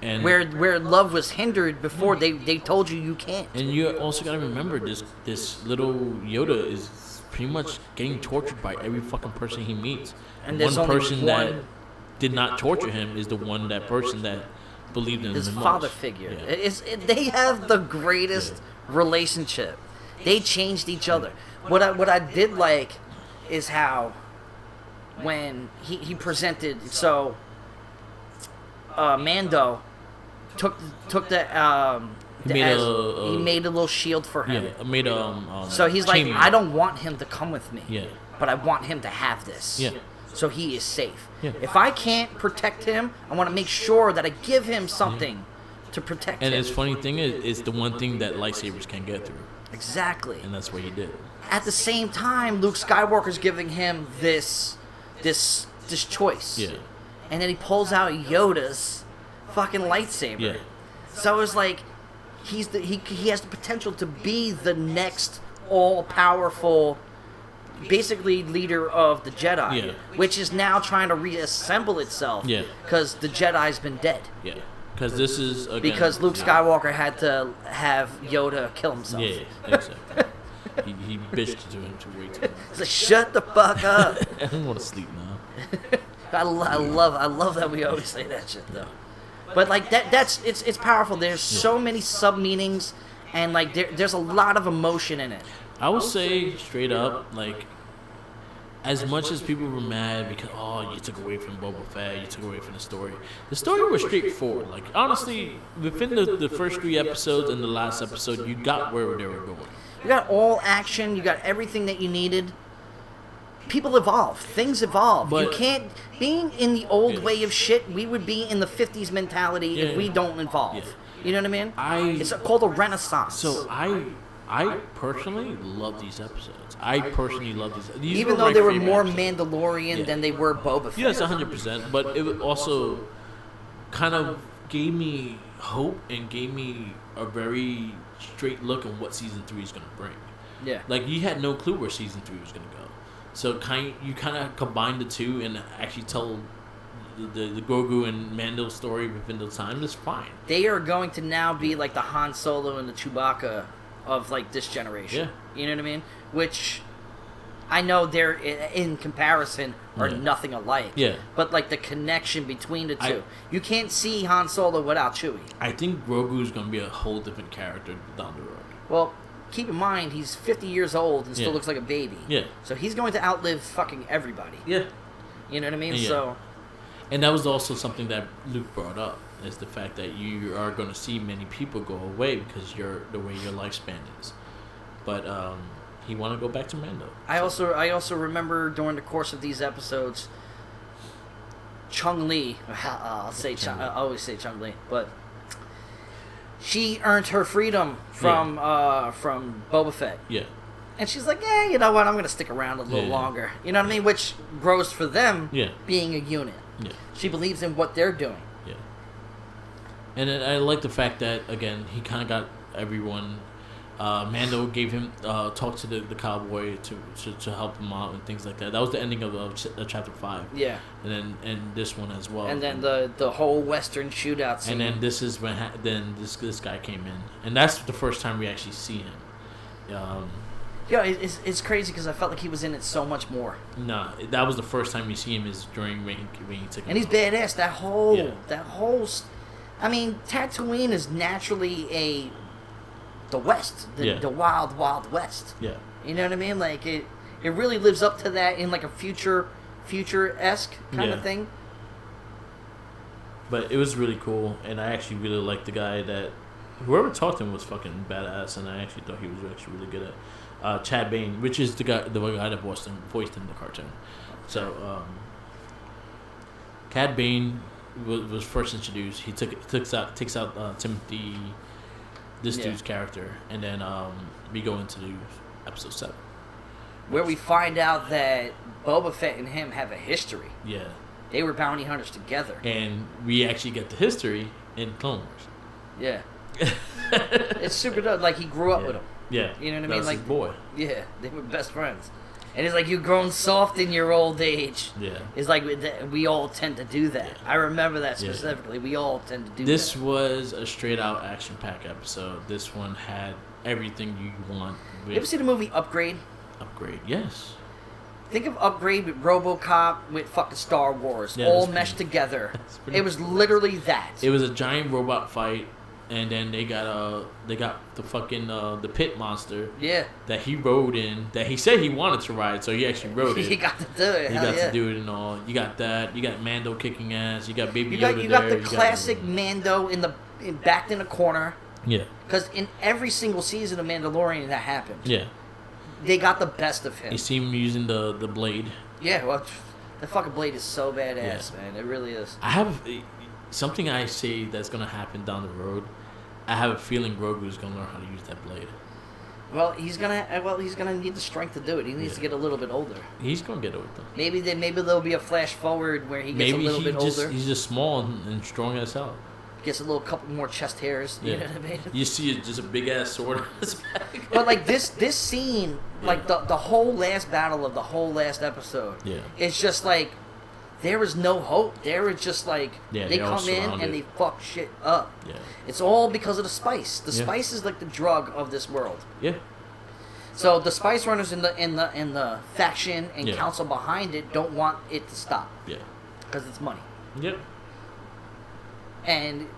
And where love was hindered before, they told you can't. And you also got to remember this little Yoda is pretty much getting tortured by every fucking person he meets. And one person that did not torture him is the person that believed in his him father most. figure. Yeah. They have the greatest relationship. They changed each other. What I did like is how when he presented Mando took the he made a little shield for him. Yeah, made so he's like, I don't want him to come with me. Yeah. But I want him to have this. Yeah. So he is safe. Yeah. If I can't protect him, I want to make sure that I give him something to protect him. And his funny thing is, it's the one thing that lightsabers can get through. Exactly. And that's what he did. At the same time, Luke Skywalker's giving him this choice. Yeah. And then he pulls out Yoda's fucking lightsaber. Yeah. So it's like he has the potential to be the next all-powerful, basically leader of the Jedi, which is now trying to reassemble itself. Yeah. Because the Jedi's been dead. Yeah. Because this is again, because Luke Skywalker had to have Yoda kill himself. Yeah, exactly. he bitched to him to wait. He's like, shut the fuck up. I don't want to sleep now. I love that we always say that shit though. But like it's powerful. There's so many sub meanings, and like there's a lot of emotion in it. I would say straight up, like, as much as people were mad because you took away from Boba Fett, you took away from the story was straightforward. Like honestly, within the first 3 episodes and the last episode, you got where they were going. You got all action. You got everything that you needed. People evolve. Things evolve. But, you can't... Being in the old way of shit, we would be in the 50s mentality if we don't evolve. Yeah. You know what I mean? It's called a renaissance. So I personally love these episodes. I personally love these. Even though they were more Mandalorian than they were Boba Fett. Yes, 100%. But it also kind of gave me hope and gave me a very straight look at what season 3 is going to bring. Yeah. Like, you had no clue where season 3 was going to go. So you kind of combine the two and actually tell the Grogu and Mando story within the time. It's fine. They are going to now be like the Han Solo and the Chewbacca of like this generation. Yeah. You know what I mean? Which I know they're in comparison are nothing alike. Yeah. But like the connection between the two, you can't see Han Solo without Chewie. I think Grogu is going to be a whole different character down the road. Well, keep in mind, he's 50 years old and still looks like a baby. Yeah. So he's going to outlive fucking everybody. Yeah. You know what I mean? Yeah. So. And that was also something that Luke brought up, is the fact that you are going to see many people go away because the way your lifespan is. But he want to go back to Mando. I also remember during the course of these episodes, Chung-Li, I always say Chung-Li, but she earned her freedom from Boba Fett. Yeah. And she's like, yeah, you know what, I'm going to stick around a little longer. You know what I mean? Which grows for them being a unit. Yeah. She believes in what they're doing. Yeah. And I like the fact that, again, he kind of got everyone. Mando gave him talk to the cowboy to help him out and things like that. That was the ending of chapter 5. Yeah. And this one as well. And then the whole Western shootout scene. And then this is when this guy came in, and that's the first time we actually see him. Yeah, it's crazy because I felt like he was in it so much more. Nah, that was the first time you see him is during when he took him. And he's badass. That whole. I mean, Tatooine is naturally the West, the wild, wild West. Yeah. You know what I mean? Like it really lives up to that in like a future-esque kind of thing. But it was really cool, and I actually really liked the guy that whoever talked to him was fucking badass, and I actually thought he was actually really good at. Chad Bane, which is the guy that voiced in the cartoon. So, Cad Bane was first introduced. He takes out Timothy, this dude's character, and then we go into episode 7, where we find out that Boba Fett and him have a history. Yeah, they were bounty hunters together, and we actually get the history in Clone Wars. Yeah, it's super dope. Like he grew up with him. Yeah, you know what I mean? That was like his boy. Yeah, they were best friends. And it's like you've grown soft in your old age. Yeah, it's like we all tend to do that. Yeah. I remember that specifically. Yeah. We all tend to do this that. This was a straight out action pack episode. This one had everything you want. You ever see the movie Upgrade? Upgrade, yes. Think of Upgrade with RoboCop with fucking Star Wars, all meshed together. It was literally that. It was a giant robot fight. And then they got the fucking the pit monster. Yeah. That he rode in. That he said he wanted to ride, so he actually rode it. He got to do it. He got to do it and all. You got that. You got Mando kicking ass. You got Baby Yoda. You got the classic Mando backed in a corner. Yeah. Because in every single season of Mandalorian that happened. Yeah. They got the best of him. You see him using the blade. Yeah. Well, the fucking blade is so badass, man. It really is. I have. Something I say that's gonna happen down the road. I have a feeling Grogu is gonna learn how to use that blade. Well, he's gonna need the strength to do it. He needs to get a little bit older. He's gonna get older. Maybe there'll be a flash forward where he gets a little bit older. He's just small and strong as hell. Gets a couple more chest hairs. You know what I mean? You see just a big ass sword on his back. But like this scene, like the whole last battle of the whole last episode. Yeah. It's just like. There is no hope. There is just like they come in and they fuck shit up. Yeah. It's all because of the spice. The spice is like the drug of this world. Yeah. So the spice runners in the faction and council behind it don't want it to stop. Yeah. Because it's money. Yep. And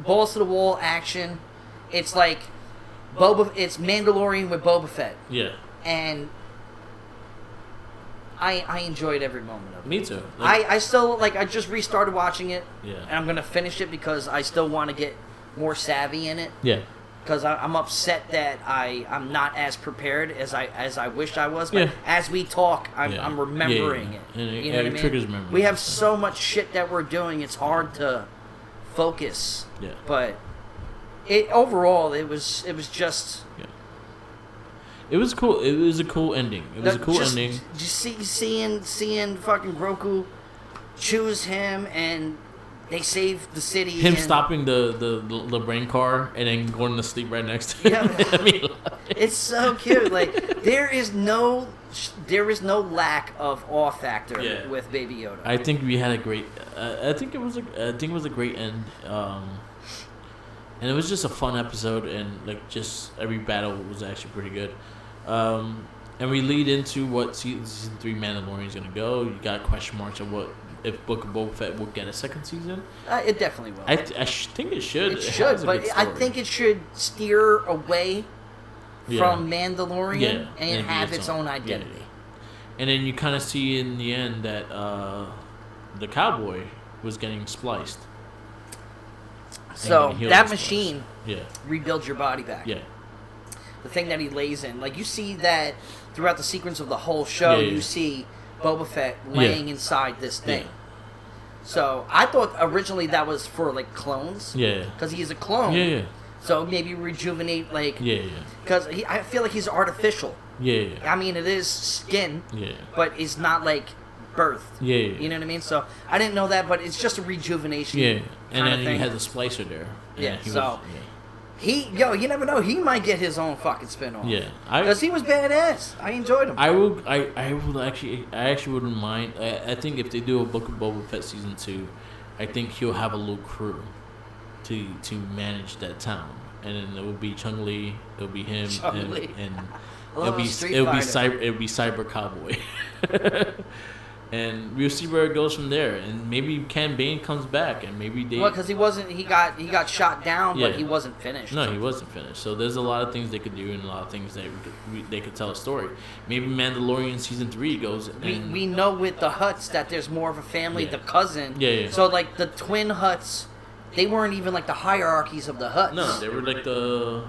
balls to the wall action. It's like it's Mandalorian with Boba Fett. Yeah. And I enjoyed every moment of it. Me too. I still, I just restarted watching it. Yeah. And I'm going to finish it because I still want to get more savvy in it. Yeah. because I'm upset that I'm not as prepared as I wish I was. But as we talk, I'm remembering it. And you know what I mean? Triggers memory. We have so much shit that we're doing. It's hard to focus. Yeah. But overall, it was just. Yeah. It was cool. It was a cool ending. It was a cool ending. Just seeing fucking Grogu choose him and. They saved the city. Him stopping the brain car and then going to sleep right next to him. Yeah. I mean, it's so cute. Like there is no lack of awe factor with Baby Yoda. I think we had a great. I think it was a great end. And it was just a fun episode, and like just every battle was actually pretty good. And we lead into what season 3 Mandalorian is gonna go. You got question marks of what. If Book of Boba Fett will get a second season, it definitely will. I think it should. It should, but I think it should steer away from Mandalorian and have its own identity. Yeah. And then you kind of see in the end that the cowboy was getting spliced. So that machine rebuilds your body back. Yeah. The thing that he lays in, like you see that throughout the sequence of the whole show, you see. Boba Fett laying inside this thing. Yeah. So I thought originally that was for like clones. Yeah. Because he's a clone. Yeah. So maybe rejuvenate like. Yeah. Because I feel like he's artificial. Yeah. I mean, it is skin. Yeah. But it's not like birth. Yeah. You know what I mean? So I didn't know that, but it's just a rejuvenation. Yeah. And then he had the splicer there. Yeah. You never know. He might get his own fucking spin-off. Yeah, because he was badass. I enjoyed him. I actually wouldn't mind. I think if they do a Book of Boba Fett season 2, I think he'll have a little crew to manage that town, and then it will be Chung-Li, it'll be him, and it'll be Cyber Cowboy. And we'll see where it goes from there, and maybe Cad Bane comes back, and maybe they. Well, because he got shot down, but he wasn't finished. No, he wasn't finished. So there's a lot of things they could do, and a lot of things that they could tell a story. Maybe Mandalorian season 3 goes. And we know with the Hutts that there's more of a family. The cousin. Yeah. So like the twin Hutts, they weren't even like the hierarchies of the Hutts. No, they were like the.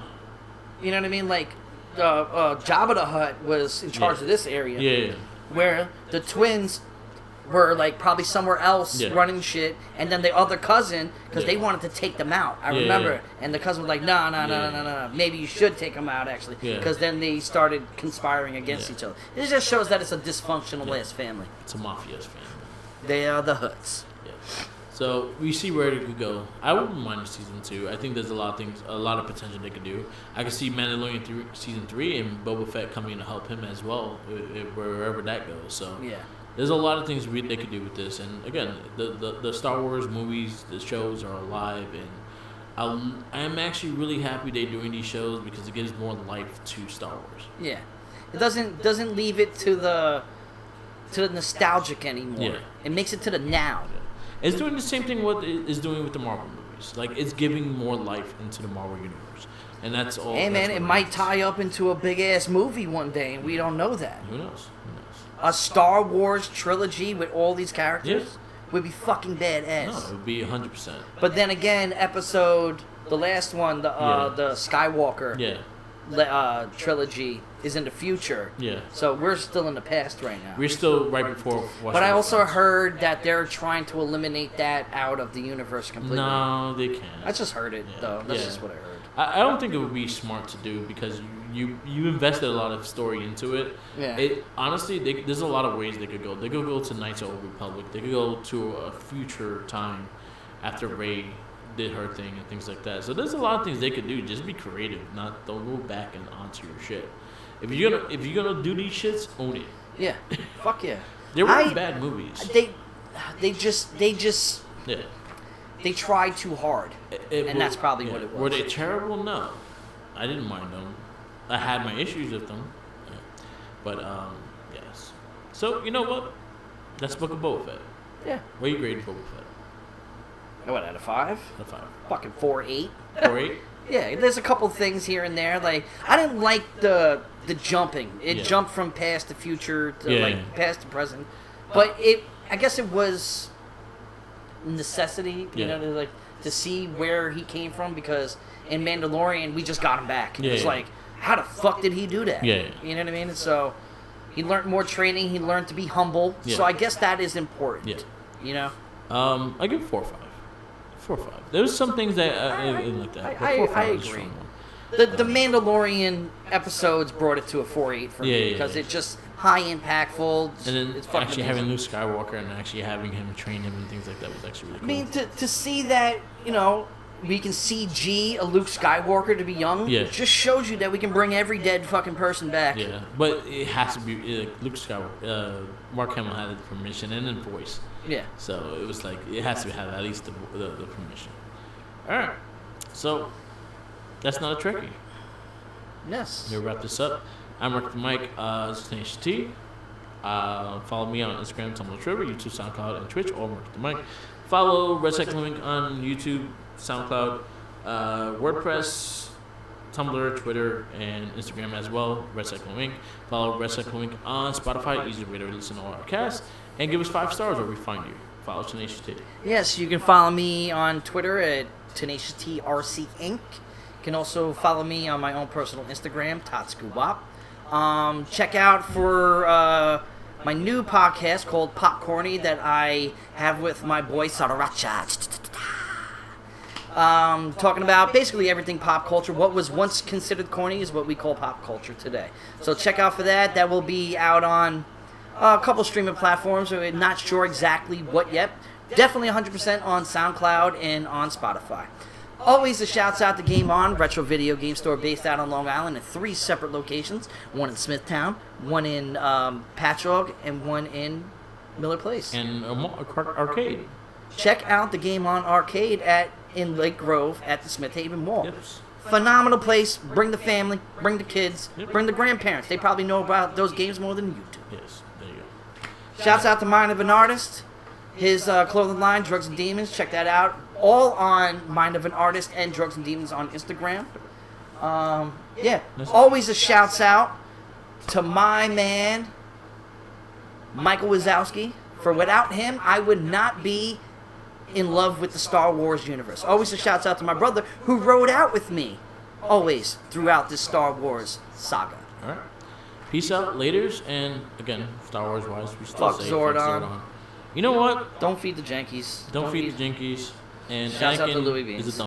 You know what I mean? Like, Jabba the Hutt was in charge of this area. Yeah. Where the twins. Were like probably somewhere else running shit, and then the other cousin, because they wanted to take them out. I remember, and the cousin was like, no, maybe you should take them out actually, because then they started conspiring against each other. It just shows that it's a dysfunctional ass family. It's a mafia family. They are the Hutts. Yeah. So we see where it could go. I wouldn't mind season 2. I think there's a lot of potential they could do. I could see Mandalorian season 3 and Boba Fett coming to help him as well, wherever that goes. So there's a lot of things they could do with this. And again, the Star Wars movies, the shows are alive, and I'm actually really happy they're doing these shows because it gives more life to Star Wars. Yeah, it doesn't leave it to the nostalgic anymore. Yeah. It makes it to the now. Yeah. It's doing the same thing what it is doing with the Marvel movies. Like, it's giving more life into the Marvel universe. And that's all. Hey, man, it might tie up into a big-ass movie one day, and we don't know that. Who knows? A Star Wars trilogy with all these characters would be fucking badass. No, it would be 100%. But then again, the last one, the Skywalker trilogy is in the future. Yeah. So we're still in the past right now. We're still right before. But I also heard that they're trying to eliminate that out of the universe completely. No, they can't. I just heard it though. That's just what I heard. I don't think it would be smart to do because you invested a lot of story into it. Yeah. Honestly, there's a lot of ways they could go. They could go to Knights of the Old Republic. They could go to a future time after Rey did her thing and things like that. So there's a lot of things they could do. Just be creative. Don't go back and onto your shit. If you're gonna do these shits, own it. Yeah. Fuck yeah. They weren't bad movies. They just they tried too hard, and that's probably what it was. Were they terrible? No, I didn't mind them. I had my issues with them, but yes. So you know what? That's Book of Boba Fett. Yeah. Where you grading Boba Fett? What, out of 5? Out of 5. Fucking 4.8. 4.8. Yeah, there's a couple things here and there. Like I didn't like the jumping. It jumped from past to future to past to present, but I guess it was necessity, you know, to see where he came from because in Mandalorian, we just got him back. Yeah, It's like, how the fuck did he do that? Yeah. You know what I mean? And so he learned more training. He learned to be humble. Yeah. So I guess that is important. Yeah. You know? I give it 4 or 5. 4 or 5. There was some things that I like that. But 4 or 5 I is a agree. strong one. The Mandalorian episodes brought it to a 4.8 for me because it's just high impactful. And then it's fucking actually amazing. having Luke Skywalker and actually having him train him and things like that was actually really cool. I mean, to see that, you know, we can CG a Luke Skywalker to be young, just shows you that we can bring every dead fucking person back. Yeah, but it has to be Luke Skywalker. Mark Hamill had the permission and then voice. Yeah. So it was like it has to have at least the permission. All right, so that's not a Trekkie. Yes. We'll wrap this up. I'm Rick the Mike. This is Tenacious T. Follow me on Instagram, Tumblr, Twitter, YouTube, SoundCloud, and Twitch, or Rick the Mike. Follow Red Cycling Link on YouTube, SoundCloud, WordPress, Tumblr, Twitter, and Instagram as well. Red Cycling Link. Follow Red Cycling Link on Spotify. Easy way to listen to all our casts. And give us 5 stars where we find you. Follow Tenacious T. Yes, you can follow me on Twitter at Tenacious T RC Inc. You can also follow me on my own personal Instagram, Totskuwop. Check out for my new podcast called Popcorny that I have with my boy Sadaracha. Talking about basically everything pop culture. What was once considered corny is what we call pop culture today. So check out for that. That will be out on a couple streaming platforms. We're not sure exactly what yet. Definitely 100% on SoundCloud and on Spotify. Always a shouts out to Game On, retro video game store based out on Long Island in 3 separate locations. One in Smithtown, one in Patchogue, and one in Miller Place. And arcade. Check out the Game On Arcade in Lake Grove at the Smith Haven Mall. Yes. Phenomenal place. Bring the family, bring the kids, bring the grandparents. They probably know about those games more than you do. Yes, there you go. Shouts out to Mind of an Artist. His clothing line, Drugs and Demons. Check that out. All on Mind of an Artist and Drugs and Demons on Instagram. Always a shouts out to my man, Michael Wazowski. For without him, I would not be in love with the Star Wars universe. Always a shouts out to my brother who rode out with me. Always throughout this Star Wars saga. All right. Peace out, laters, and again, Star Wars wise, we still Fuck say Zordon. Fuck Zordon. You know what? Don't feed the Jankies. Don't feed the Jinkies. And Shouts out Anakin to Louis Beans. is a dumb